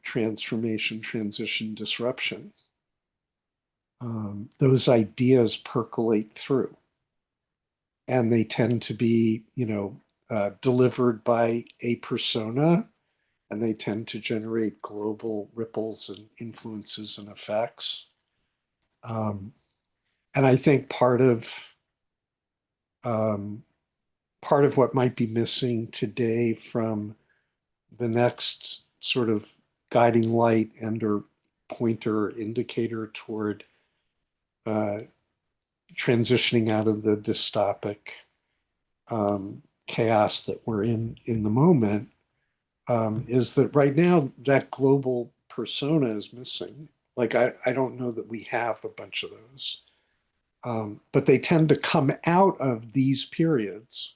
transformation, transition, disruption. Those ideas percolate through, and they tend to be, delivered by a persona, and they tend to generate global ripples and influences and effects. And I think part of what might be missing today from the next sort of guiding light and or pointer indicator toward transitioning out of the dystopic chaos that we're in the moment, is that right now that global persona is missing. Like, I don't know that we have a bunch of those, but they tend to come out of these periods.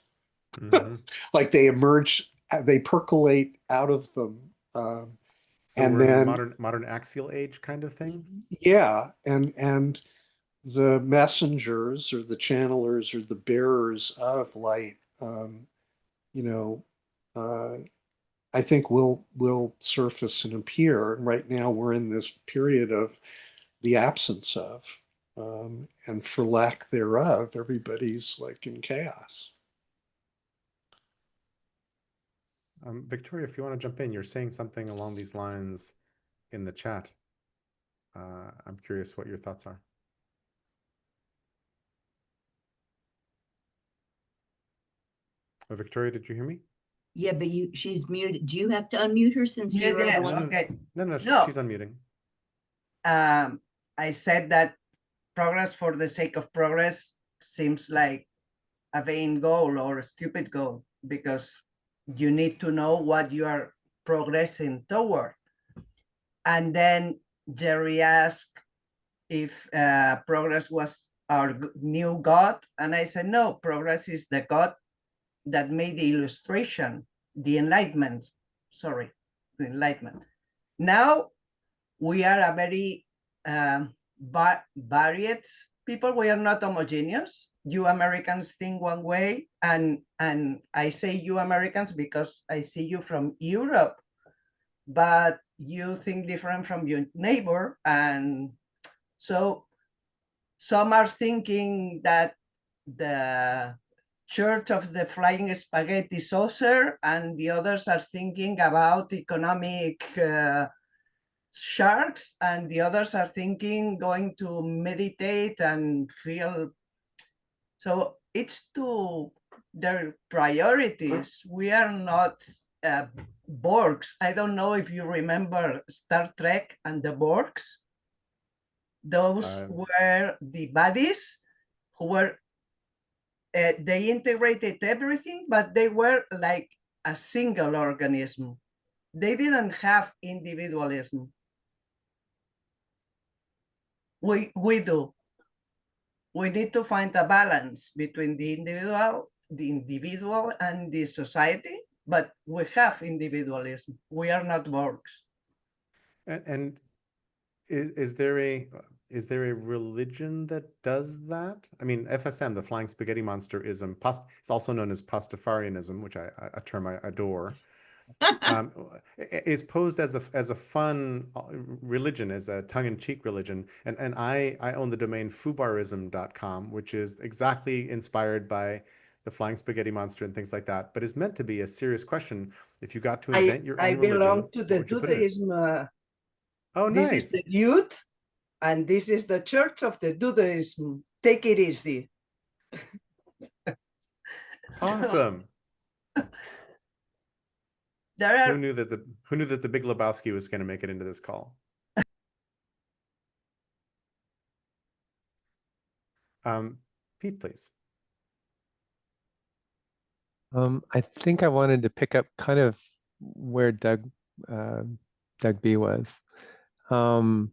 Mm-hmm. Like they emerge, they percolate out of them. So and we're then in modern axial age kind of thing? Yeah, and the messengers or the channelers or the bearers of light, I think will surface and appear. And right now we're in this period of the absence of, and for lack thereof, everybody's like in chaos. Victoria, if you want to jump in, you're saying something along these lines in the chat. I'm curious what your thoughts are. Victoria, did you hear me? Yeah, but she's muted. Do you have to unmute her since you're the one? Okay. No, she's unmuting. I said that progress for the sake of progress seems like a vain goal or a stupid goal, because you need to know what you are progressing toward. And then Jerry asked if progress was our new God. And I said, no, progress is the God that made the illustration, the Enlightenment. Sorry, the Enlightenment. Now we are a very varied people. We are not homogeneous. You Americans think one way, and I say you Americans because I see you from Europe, but you think different from your neighbor. And so Some are thinking that the Church of the Flying Spaghetti Saucer, and the others are thinking about economic sharks, and the others are thinking going to meditate and feel. So it's to their priorities. We are not Borgs. I don't know if you remember Star Trek and the Borgs. Those were the buddies who were, they integrated everything, but they were like a single organism. They didn't have individualism. We do. We need to find a balance between the individual and the society, but we have individualism. We are not Borgs. And is there a religion that does that? I mean, FSM, the Flying Spaghetti Monsterism, it's also known as Pastafarianism, which a term I adore. Is posed as a fun religion, as a tongue-in-cheek religion, and I own the domain fubarism.com, which is exactly inspired by the Flying Spaghetti Monster and things like that, but is meant to be a serious question. If you got to invent your own religion, I belong to the what would you put in it? Judaism. Oh, This nice. is the youth, and this is the Church of the Judaism. Take it easy. Awesome. Who knew that the Big Lebowski was going to make it into this call? Pete, please. I think I wanted to pick up kind of where Doug B was, and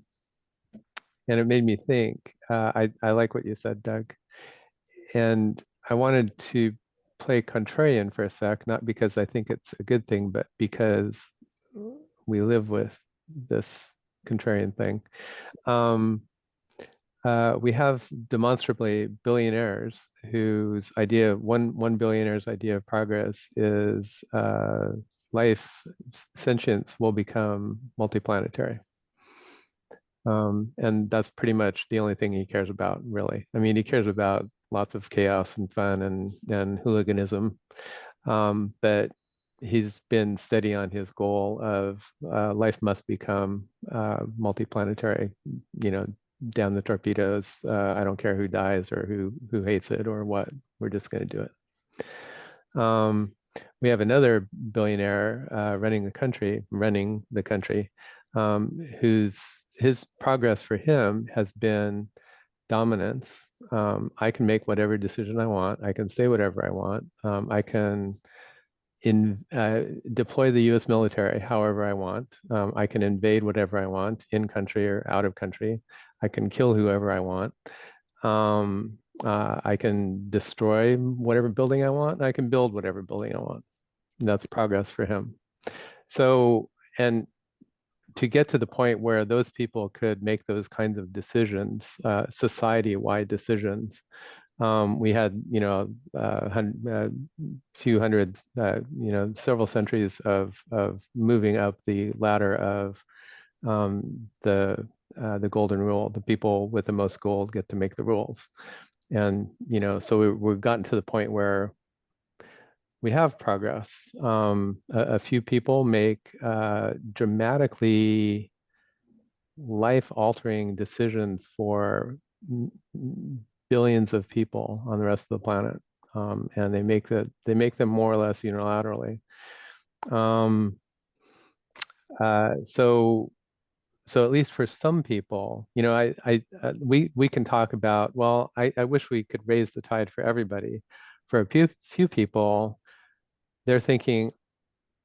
it made me think. I like what you said, Doug, and I wanted to play contrarian for a sec, not because I think it's a good thing, but because we live with this contrarian thing. We have demonstrably billionaires whose idea, one billionaire's idea of progress is life, sentience will become multiplanetary. And that's pretty much the only thing he cares about, really. I mean, he cares about lots of chaos and fun and hooliganism, but he's been steady on his goal of life must become multiplanetary, you know, down the torpedoes. I don't care who dies or who hates it or what, we're just going to do it. We have another billionaire running the country, his progress for him has been dominance. I can make whatever decision I want. I can say whatever I want. I can deploy the US military however I want. I can invade whatever I want, in country or out of country. I can kill whoever I want. I can destroy whatever building I want. I can build whatever building I want. And that's progress for him. So, and to get to the point where those people could make those kinds of decisions, society-wide decisions, we had, you know, few hundred, you know, several centuries of moving up the ladder of the golden rule. The people with the most gold get to make the rules, and you know, so we've gotten to the point where we have progress. A few people make dramatically life-altering decisions for billions of people on the rest of the planet, and they make them more or less unilaterally. So at least for some people, you know, we can talk about, well, I wish we could raise the tide for everybody. For a few people, they're thinking,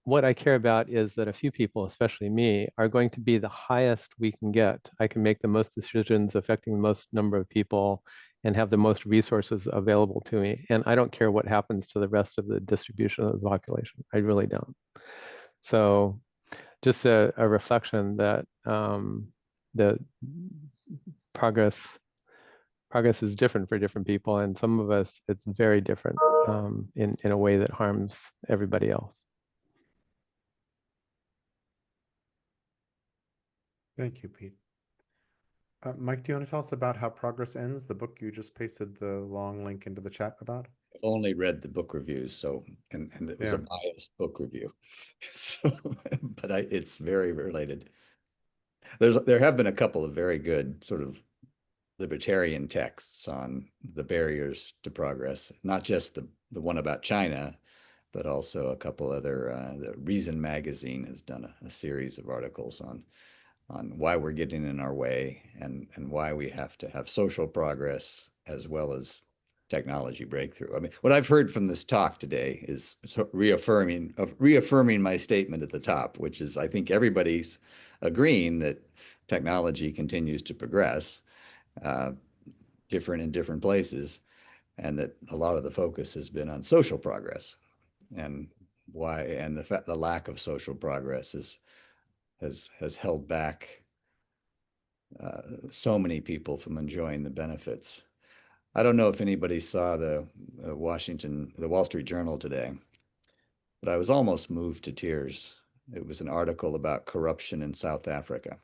what I care about is that a few people, especially me, are going to be the highest we can get. I can make the most decisions affecting the most number of people and have the most resources available to me. And I don't care what happens to the rest of the distribution of the population. I really don't. So just a reflection that the progress is different for different people, and some of us it's very different in a way that harms everybody else. Thank you, Pete. Mike, do you want to tell us about How Progress Ends, the book you just pasted the long link into the chat about? I've only read the book reviews, so and it was a Yeah. biased book review, so but it's very related. There have been a couple of very good sort of libertarian texts on the barriers to progress, not just the one about China, but also a couple other. The Reason magazine has done a series of articles on why we're getting in our way and why we have to have social progress as well as technology breakthrough. I mean, what I've heard from this talk today is reaffirming my statement at the top, which is I think everybody's agreeing that technology continues to progress, different in different places, and that a lot of the focus has been on social progress and why, and the lack of social progress has held back so many people from enjoying the benefits. I don't know if anybody saw the Wall Street Journal today, but I was almost moved to tears. It was an article about corruption in South Africa.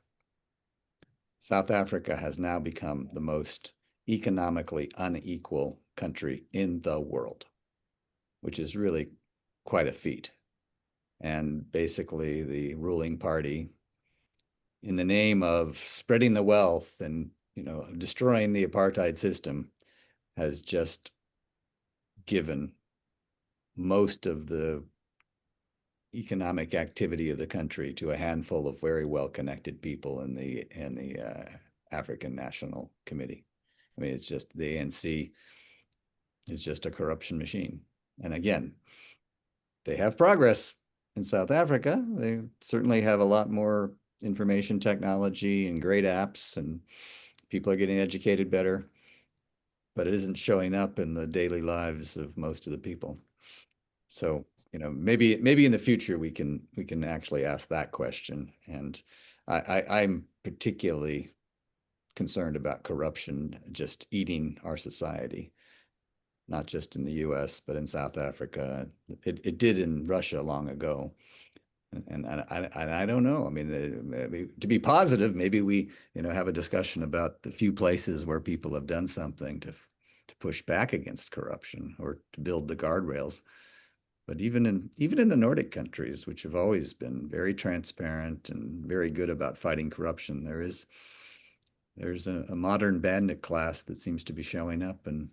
South Africa has now become the most economically unequal country in the world, which is really quite a feat. And basically, the ruling party, in the name of spreading the wealth and destroying the apartheid system, has just given most of the economic activity of the country to a handful of very well-connected people in the African National Committee. I mean, it's just the ANC is just a corruption machine. And again, they have progress in South Africa. They certainly have a lot more information technology and great apps, and people are getting educated better, but it isn't showing up in the daily lives of most of the people. So, maybe in the future we can actually ask that question. And I'm particularly concerned about corruption just eating our society, not just in the US, but in South Africa. It did in Russia long ago. And I don't know. I mean, to be positive, maybe we have a discussion about the few places where people have done something to push back against corruption or to build the guardrails. But even in the Nordic countries, which have always been very transparent and very good about fighting corruption, there's a modern bandit class that seems to be showing up and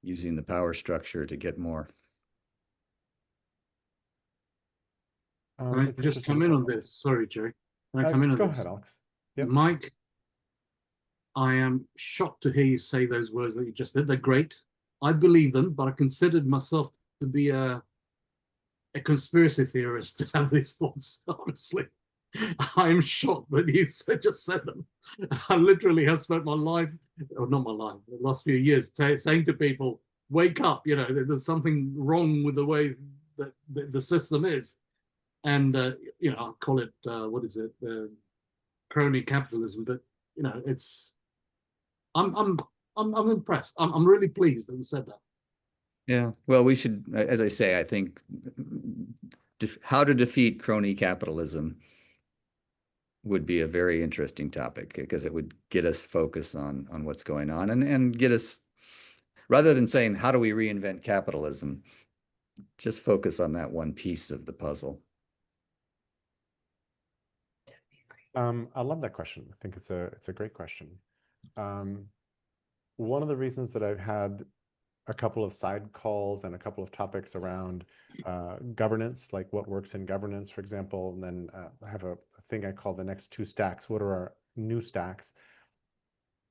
using the power structure to get more. Can I just come in on this? Sorry, Jerry. Can I come in on Go this? ahead, Alex. Yep. Mike, I am shocked to hear you say those words that you just did. They're great. I believe them, but I considered myself to be a conspiracy theorist to have these thoughts, honestly. I am shocked that you just said them. I literally have spent my life, or not my life, the last few years saying to people, wake up, there's something wrong with the way that the system is. And, I call it, what is it, crony capitalism, but, it's, I'm impressed. I'm really pleased that you said that. Yeah, well, we should, as I say, I think how to defeat crony capitalism would be a very interesting topic because it would get us focused on what's going on and get us, rather than saying, how do we reinvent capitalism, just focus on that one piece of the puzzle. I love that question. I think it's a great question. One of the reasons that I've had a couple of side calls and a couple of topics around governance, like what works in governance, for example, and then I have a thing I call the next two stacks. What are our new stacks?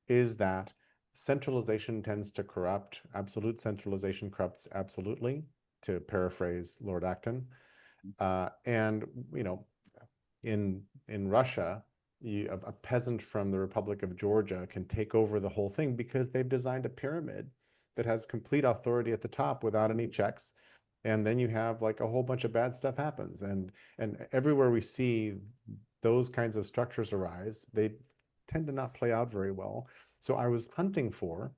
Is that centralization tends to corrupt. Absolute centralization corrupts absolutely, to paraphrase Lord Acton. And in Russia, a peasant from the Republic of Georgia can take over the whole thing because they've designed a pyramid that has complete authority at the top without any checks. And then you have like a whole bunch of bad stuff happens. And everywhere we see those kinds of structures arise, they tend to not play out very well. So I was hunting for,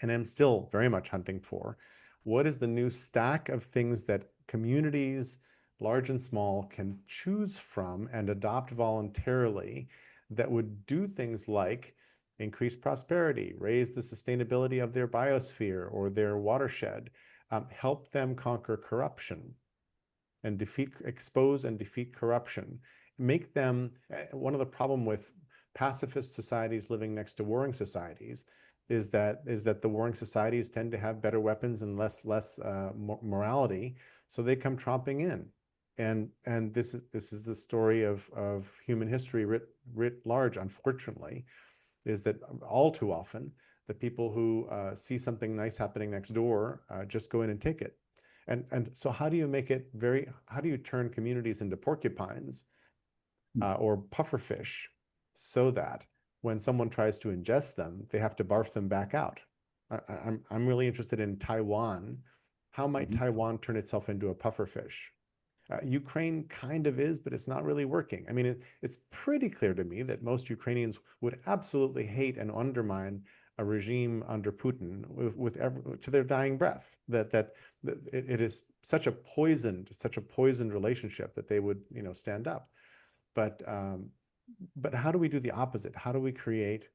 and I'm still very much hunting for, what is the new stack of things that communities, large and small, can choose from and adopt voluntarily that would do things like increase prosperity, raise the sustainability of their biosphere or their watershed, help them conquer corruption and expose and defeat corruption, make them, one of the problem with pacifist societies living next to warring societies is that the warring societies tend to have better weapons and less morality, so they come tromping in. And this is the story of human history writ large, unfortunately, is that all too often the people who see something nice happening next door just go in and take it. And so how do you make it how do you turn communities into porcupines or pufferfish so that when someone tries to ingest them, they have to barf them back out? I'm really interested in Taiwan. How might Taiwan turn itself into a pufferfish? Ukraine kind of is, but it's not really working. I mean, it's pretty clear to me that most Ukrainians would absolutely hate and undermine a regime under Putin to their dying breath. That it is such a poisoned relationship that they would, stand up. But how do we do the opposite? How do we create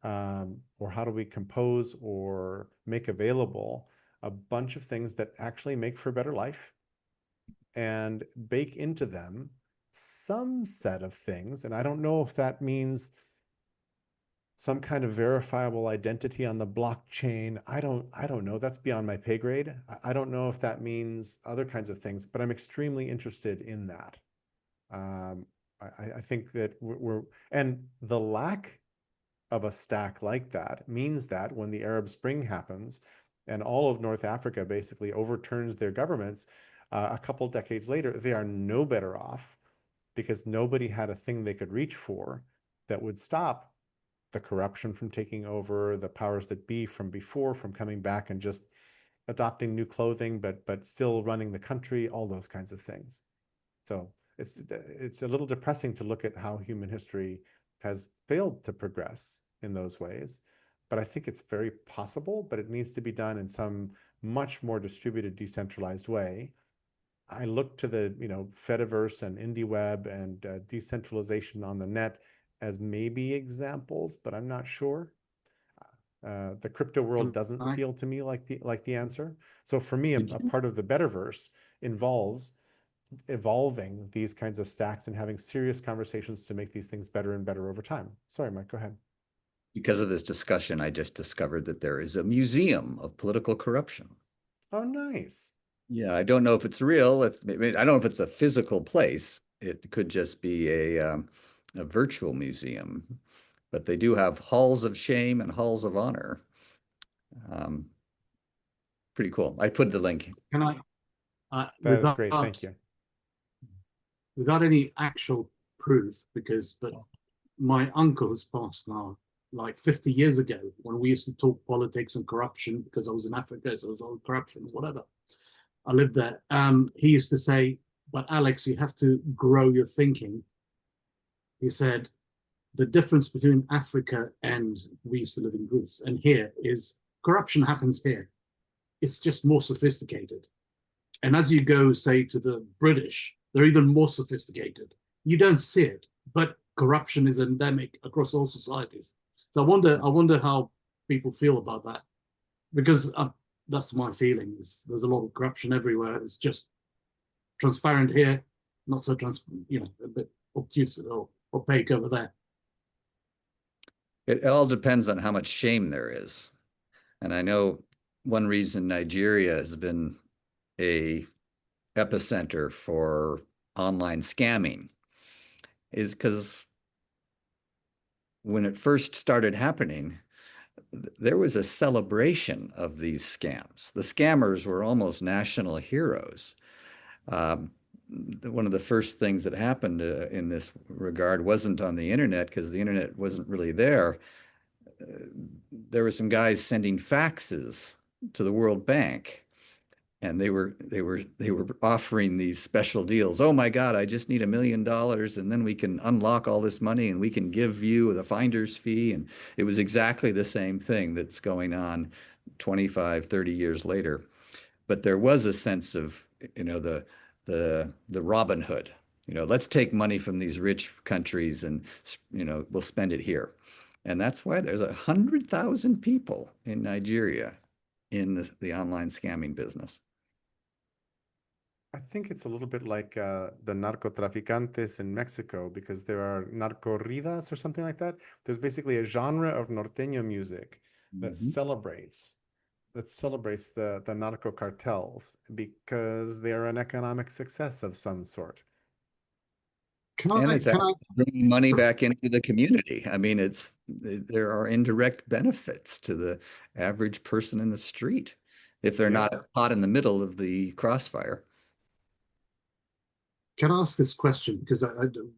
or how do we compose or make available a bunch of things that actually make for a better life, and bake into them some set of things? And I don't know if that means some kind of verifiable identity on the blockchain. I don't know. That's beyond my pay grade. I don't know if that means other kinds of things, but I'm extremely interested in that. I think that and the lack of a stack like that means that when the Arab Spring happens and all of North Africa basically overturns their governments, a couple decades later, they are no better off because nobody had a thing they could reach for that would stop the corruption from taking over, the powers that be from before from coming back and just adopting new clothing, but still running the country, all those kinds of things. So it's a little depressing to look at how human history has failed to progress in those ways. But I think it's very possible, but it needs to be done in some much more distributed, decentralized way. I look to the Fediverse and IndieWeb and decentralization on the net as maybe examples, but I'm not sure. The crypto world doesn't feel to me like the answer. So for me, a part of the Betterverse involves evolving these kinds of stacks and having serious conversations to make these things better and better over time. Sorry, Mike, go ahead. Because of this discussion, I just discovered that there is a museum of political corruption. Oh, nice. Yeah, I don't know if it's real. I don't know if it's a physical place. It could just be a virtual museum, but they do have halls of shame and halls of honor. Pretty cool. I put the link. Can I? That is great. Thank you. Without any actual proof, but my uncle has passed now, like 50 years ago, when we used to talk politics and corruption, because I was in Africa, so it was all corruption, whatever. I lived there. He used to say, but Alex, you have to grow your thinking. He said, the difference between Africa and we used to live in Greece and here is corruption happens here. It's just more sophisticated. And as you go, say, to the British, they're even more sophisticated. You don't see it, but corruption is endemic across all societies. So I wonder how people feel about that, because that's my feeling. There's a lot of corruption everywhere. It's just transparent here, not so transparent, a bit obtuse or opaque over there. It all depends on how much shame there is. And I know one reason Nigeria has been a epicenter for online scamming is because when it first started happening, there was a celebration of these scams. The scammers were almost national heroes. One of the first things that happened in this regard wasn't on the internet, because the internet wasn't really there. There were some guys sending faxes to the World Bank, and they were offering these special deals. Oh my God, I just need $1 million, and then we can unlock all this money, and we can give you the finder's fee. And it was exactly the same thing that's going on 25, 30 years later. But there was a sense of, the Robin Hood. Let's take money from these rich countries and, we'll spend it here. And that's why there's 100,000 people in Nigeria in the online scamming business. I think it's a little bit like the narcotraficantes in Mexico, because there are narcorridas or something like that. There's basically a genre of norteño music that celebrates the narco cartels because they're an economic success of some sort. And it's bringing money back into the community. I mean, there are indirect benefits to the average person in the street if they're not caught in the middle of the crossfire. Can I ask this question? Because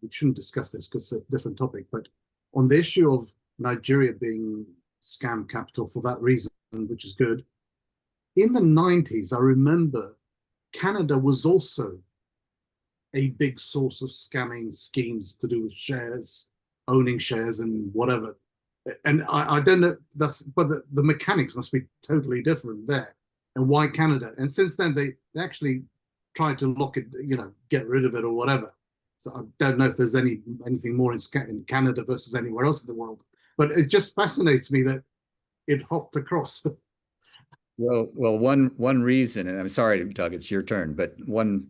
we shouldn't discuss this because it's a different topic, but on the issue of Nigeria being scam capital for that reason, which is good, in the 90s, I remember Canada was also a big source of scamming schemes to do with shares, owning shares and whatever. And I don't know, but the mechanics must be totally different there. And why Canada? And since then, they actually tried to lock it, get rid of it or whatever. So I don't know if there's anything more in Canada versus anywhere else in the world. But it just fascinates me that it hopped across. Well, one reason, and I'm sorry, Doug, it's your turn, but one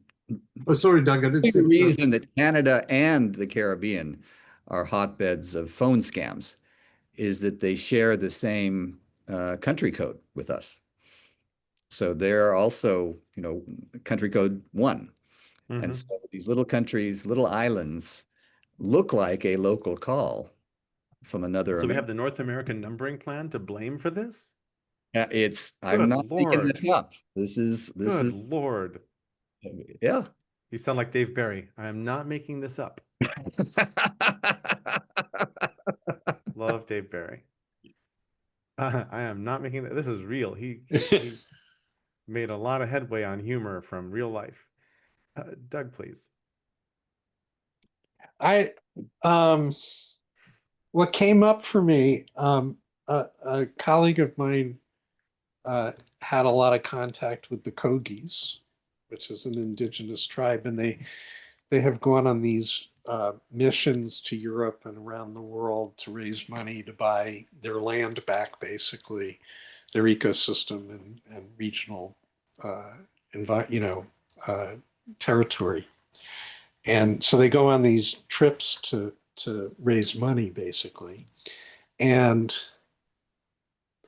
Oh, sorry, Doug. I didn't see the reason that Canada and the Caribbean are hotbeds of phone scams is that they share the same country code with us. So they're also, country code 1. And so these little countries, little islands, look like a local call from another. So we have the North American numbering plan to blame for this? Yeah, I'm Good not making Lord. this up. This is Good Lord. Yeah. You sound like Dave Barry. I am not making this up. Love Dave Barry. I am not making that. This is real. He made a lot of headway on humor from real life. Doug, please. What came up for me, a colleague of mine had a lot of contact with the Kogis, which is an indigenous tribe, and they have gone on these missions to Europe and around the world to raise money to buy their land back, basically, their ecosystem and regional, territory. And so they go on these trips to raise money, basically. And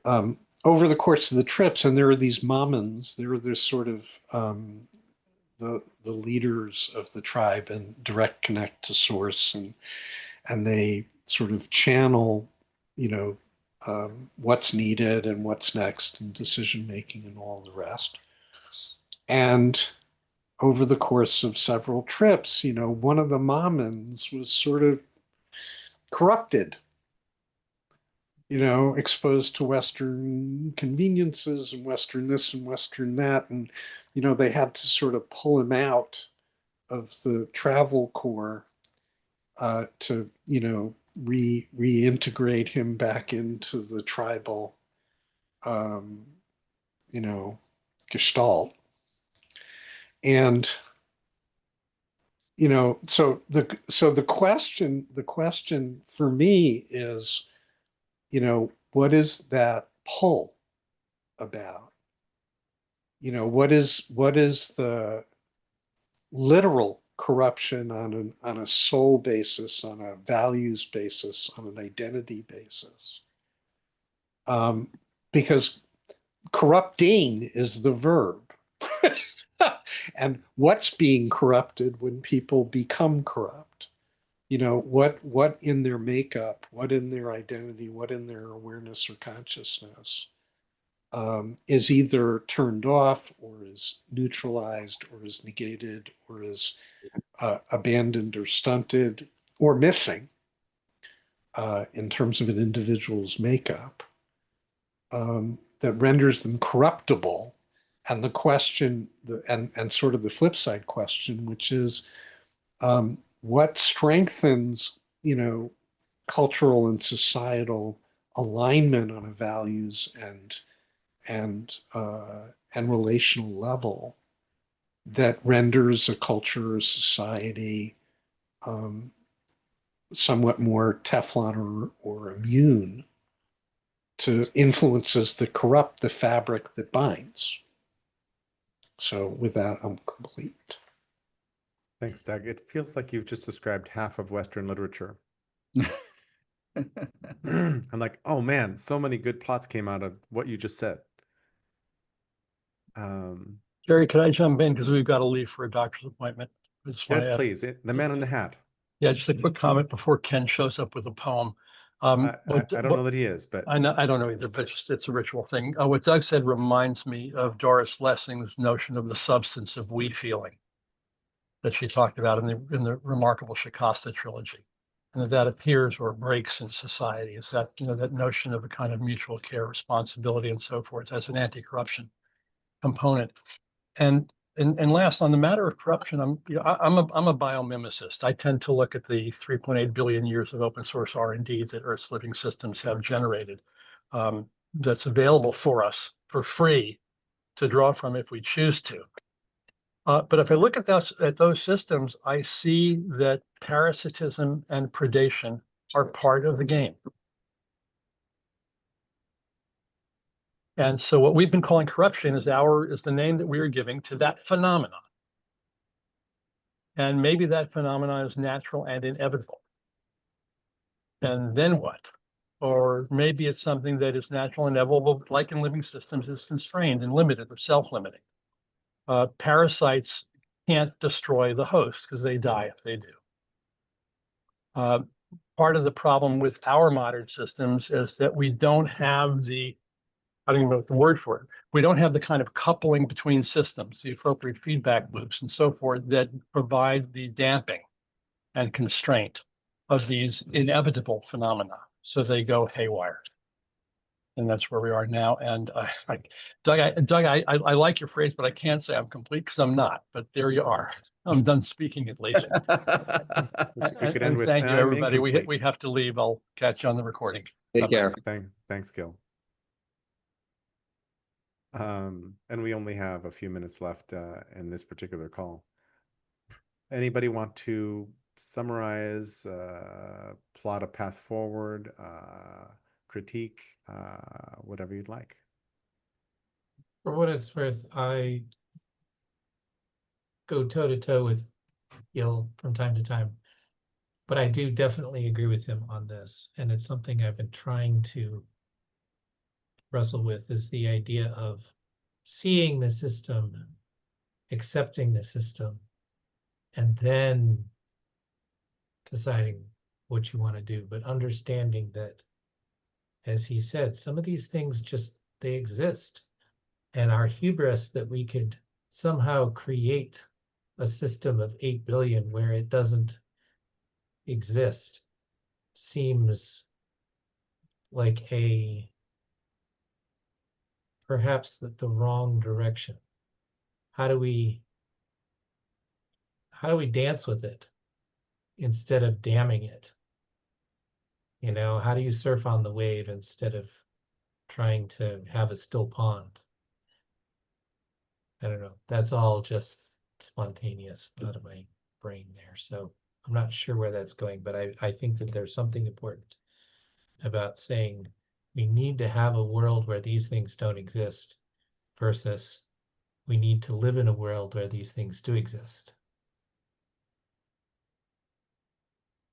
over the course of the trips, and there are these mamans, they're this sort of the leaders of the tribe and direct connect to source, and they sort of channel, what's needed and what's next and decision making and all the rest. And over the course of several trips, one of the mamans was sort of corrupted, exposed to Western conveniences and Western this and Western that. And, they had to sort of pull him out of the travel corps to, reintegrate him back into the tribal, gestalt. And, so the question for me is, what is that pull about? What is the literal corruption on a soul basis, on a values basis, on an identity basis? Because corrupting is the verb. And what's being corrupted when people become corrupt? What in their makeup, what in their identity, what in their awareness or consciousness is either turned off or is neutralized or is negated or is abandoned or stunted or missing in terms of an individual's makeup that renders them corruptible. And the question, and sort of the flip side question, which is what strengthens, cultural and societal alignment on a values and relational level that renders a culture or society somewhat more Teflon or immune to influences that corrupt the fabric that binds. So with that, I'm complete. Thanks, Doug. It feels like you've just described half of Western literature. I'm like, oh man, so many good plots came out of what you just said. Jerry, could I jump in because we've got to leave for a doctor's appointment? Yes, please. The man in the hat. Yeah, just a quick comment before Ken shows up with a poem. I don't know that he is, but I don't know either, but it's a ritual thing. What Doug said reminds me of Doris Lessing's notion of the substance of we feeling that she talked about in the remarkable Shikasta trilogy, and that appears or breaks in society. Is that that notion of a kind of mutual care, responsibility, and so forth as an anti-corruption component. And last, on the matter of corruption, I'm a biomimicist. I tend to look at the 3.8 billion years of open source R&D that Earth's living systems have generated, that's available for us for free to draw from if we choose to. But if I look at those systems, I see that parasitism and predation are part of the game. And so what we've been calling corruption is the name that we are giving to that phenomenon. And maybe that phenomenon is natural and inevitable. And then what? Or maybe it's something that is natural and inevitable, but like in living systems, is constrained and limited or self-limiting. Parasites can't destroy the host because they die if they do. Part of the problem with our modern systems is that we don't have I don't even know what the word for it. We don't have the kind of coupling between systems, the appropriate feedback loops and so forth that provide the damping and constraint of these inevitable phenomena. So they go haywire. And that's where we are now. And Doug, I like your phrase, but I can't say I'm complete because I'm not. But there you are. I'm done speaking at least. We could end with, thank you, I'm everybody. incomplete. We have to leave. I'll catch you on the recording. Take care. Thanks, Gil. And we only have a few minutes left in this particular call. Anybody want to summarize, plot a path forward, critique, whatever you'd like? For what it's worth, I go toe-to-toe with Gil from time to time, but I do definitely agree with him on this, and it's something I've been trying to wrestle with, is the idea of seeing the system, accepting the system, and then deciding what you want to do, but understanding that, as he said, some of these things they exist, and our hubris that we could somehow create a system of 8 billion where it doesn't exist seems like perhaps the wrong direction. How do we dance with it instead of damming it? How do you surf on the wave instead of trying to have a still pond? I don't know. That's all just spontaneous out of my brain there. So I'm not sure where that's going, but I think that there's something important about saying we need to have a world where these things don't exist versus we need to live in a world where these things do exist.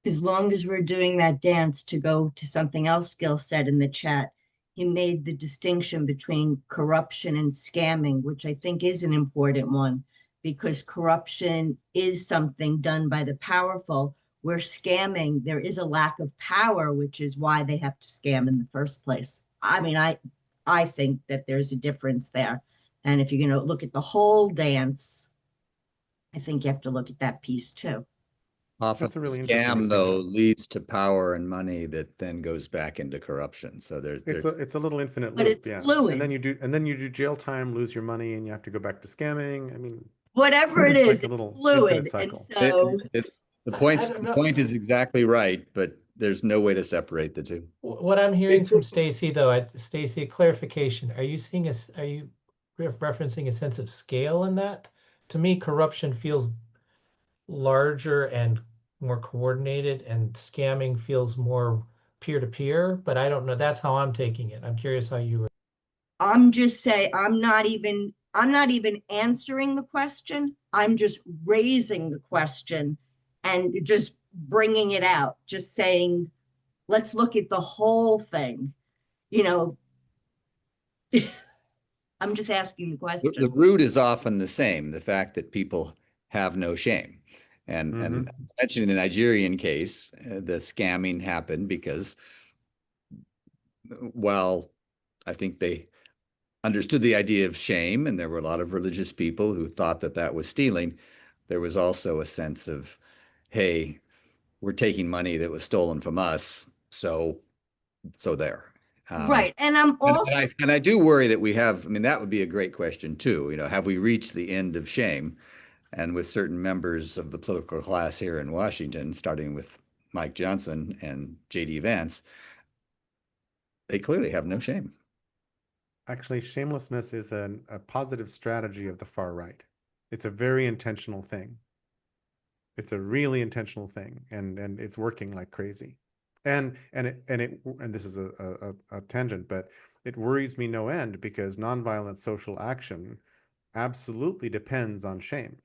As long as we're doing that dance, to go to something else Gil said in the chat, he made the distinction between corruption and scamming, which I think is an important one, because corruption is something done by the powerful, where scamming, there is a lack of power, which is why they have to scam in the first place. I mean, I think that there's a difference there. And if you're going to look at the whole dance, I think you have to look at that piece too. Often That's a really interesting scam, though, distinction. leads to power and money that then goes back into corruption. So It's a little infinite But loop, it's yeah. fluid. And then you do jail time, lose your money, and you have to go back to scamming. I mean, Whatever it it's is, like a it's little fluid. infinite And cycle. so it's the I point. don't The know. point is exactly right, but there's no way to separate the two. What I'm hearing from Stacy, though, Stacy, clarification. Are you referencing a sense of scale in that? To me, corruption feels larger and more coordinated and scamming feels more peer-to-peer, but I don't know. That's how I'm taking it. I'm curious how you were. I'm just saying, I'm not even answering the question. I'm just raising the question and just bringing it out, just saying, let's look at the whole thing. You know, I'm just asking the The question. root is often the same, the fact that people have no shame. And mentioning the Nigerian case, the scamming happened because, while I think they understood the idea of shame, and there were a lot of religious people who thought that that was stealing, there was also a sense of, hey, we're taking money that was stolen from us, so there. Right. And I'm also, And I do worry that we have, I mean, that would be a great question too. You know, have we reached the end of shame? And with certain members of the political class here in Washington, starting with Mike Johnson and J.D. Vance, they clearly have no shame. Actually, shamelessness is a positive strategy of the far right. It's a very intentional thing. It's a really intentional thing, and it's working like crazy. And this is a tangent, but it worries me no end because nonviolent social action absolutely depends on shame.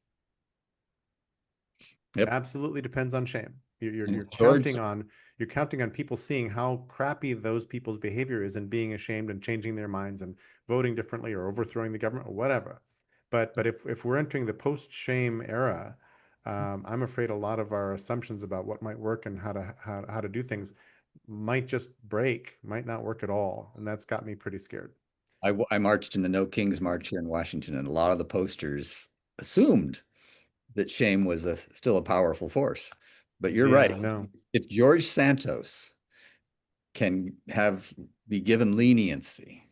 Yep. Absolutely depends on shame. You're George, counting on people seeing how crappy those people's behavior is and being ashamed and changing their minds and voting differently or overthrowing the government or whatever. But if we're entering the post-shame era, I'm afraid a lot of our assumptions about what might work and how to do things might just break, might not work at all, and that's got me pretty scared. I marched in the No Kings March here in Washington, and a lot of the posters assumed that shame was still a powerful force. But you're Yeah, right. no. If George Santos can be given leniency,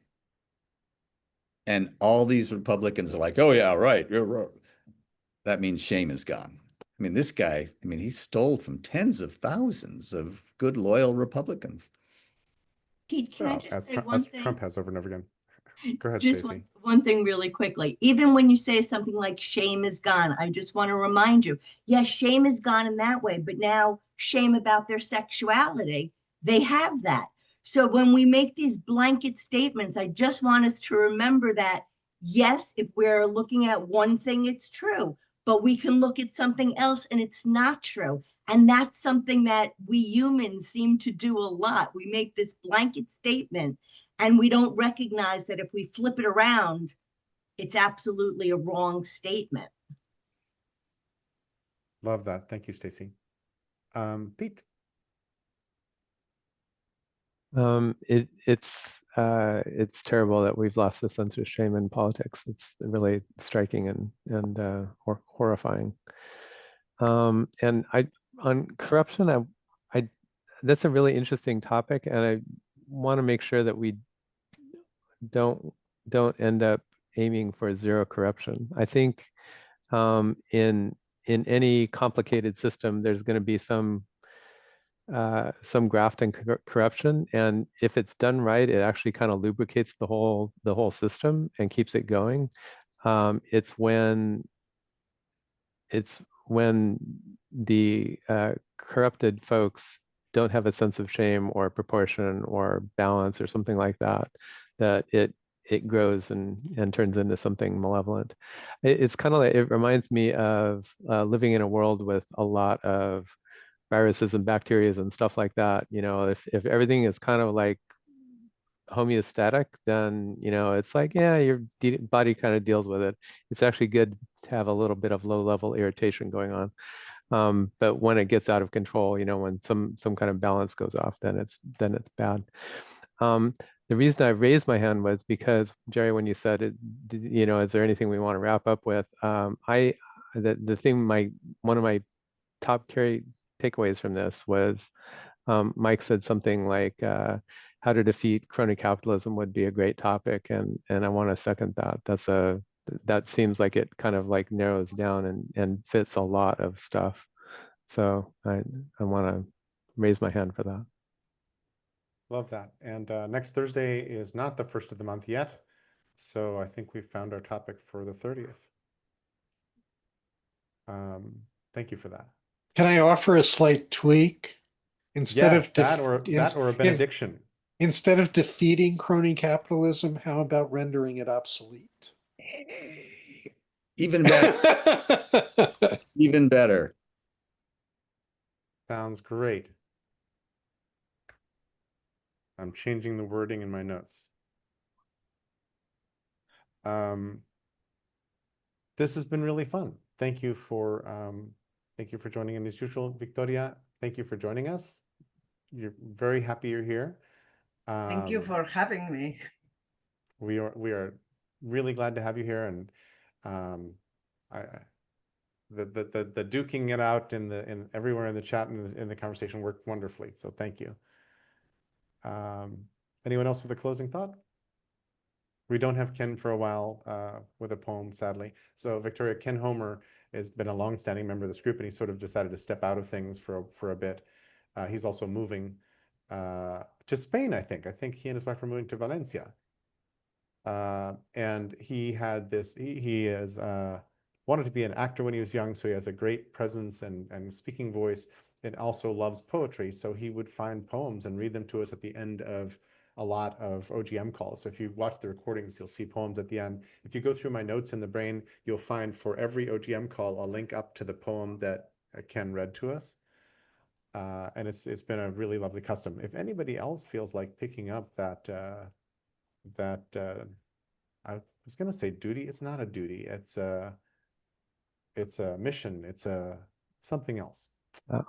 and all these Republicans are like, oh yeah, right, you're right, that means shame is gone. I mean, this guy, I mean, he stole from tens of thousands of good, loyal Republicans. Pete, can I Well, just say as one thing? Trump has over and over again. Go ahead, Just Stacey. one thing really quickly. Even when you say something like shame is gone, I just want to remind you, yes, shame is gone in that way, but now shame about their sexuality, they have that. So when we make these blanket statements, I just want us to remember that, yes, if we're looking at one thing, it's true, but we can look at something else and it's not true. And that's something that we humans seem to do a lot. We make this blanket statement and we don't recognize that if we flip it around, it's absolutely a wrong statement. Love that. Thank you, Stacey. Pete. It's terrible that we've lost the sense of shame in politics. It's really striking and horrifying. And on corruption, I that's a really interesting topic, and I want to make sure that we don't end up aiming for zero corruption. I think in any complicated system, there's going to be some graft and corruption, and if it's done right, it actually kind of lubricates the whole system and keeps it going. It's when the corrupted folks don't have a sense of shame or proportion or balance or something like that, that it grows and turns into something malevolent. It's kind of like, it reminds me of living in a world with a lot of viruses and bacteria and stuff like that. You know, if everything is kind of like homeostatic, then, you know, it's like, yeah, your body kind of deals with it. It's actually good to have a little bit of low level irritation going on. But when it gets out of control, you know, when some kind of balance goes off, then it's bad. The reason I raised my hand was because, Jerry, when you said it, you know, is there anything we want to wrap up with? The thing, one of my top takeaways from this was Mike said something like how to defeat crony capitalism would be a great topic, and I want to second that. That seems like it kind of like narrows down and fits a lot of stuff. So I want to raise my hand for that. Love that. And next Thursday is not the first of the month yet, so I think we've found our topic for the 30th. Thank you for that. Can I offer a slight tweak? Instead Yes, of that or a benediction. instead of defeating crony capitalism, how about rendering it obsolete? Even better. Even better. Sounds great. I'm changing the wording in my notes. This has been really fun. Thank you for joining in as usual, Victoria. Thank you for joining us. You're very happy you're here. Thank you for having me. We are really glad to have you here, and the duking it out in everywhere in the chat and in the conversation worked wonderfully. So thank you. Anyone else with a closing thought? We don't have Ken for a while with a poem, sadly. So Victoria, Ken Homer has been a longstanding member of this group, and he sort of decided to step out of things for a bit. He's also moving to Spain, I think. I think he and his wife are moving to Valencia. And he had this, he is wanted to be an actor when he was young, so he has a great presence and speaking voice, and also loves poetry. So he would find poems and read them to us at the end of a lot of OGM calls. So if you watch the recordings, you'll see poems at the end. If you go through my notes in the brain, you'll find for every OGM call, I'll link up to the poem that Ken read to us. And it's been a really lovely custom. If anybody else feels like picking up that I was gonna say duty, it's not a duty, it's a mission, it's a something else.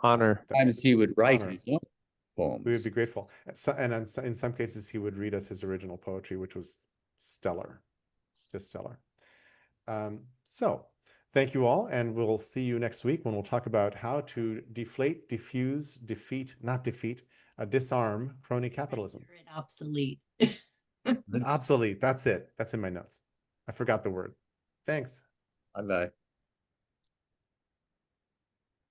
Honor. Sometimes he would write Honor. his own poems. We would be grateful. So, and in some cases, he would read us his original poetry, which was stellar, just stellar. So thank you all, and we'll see you next week when we'll talk about how to deflate, diffuse, defeat, not defeat, disarm crony capitalism. Render it obsolete. Obsolete, that's it. That's in my notes. I forgot the word. Thanks. Bye-bye.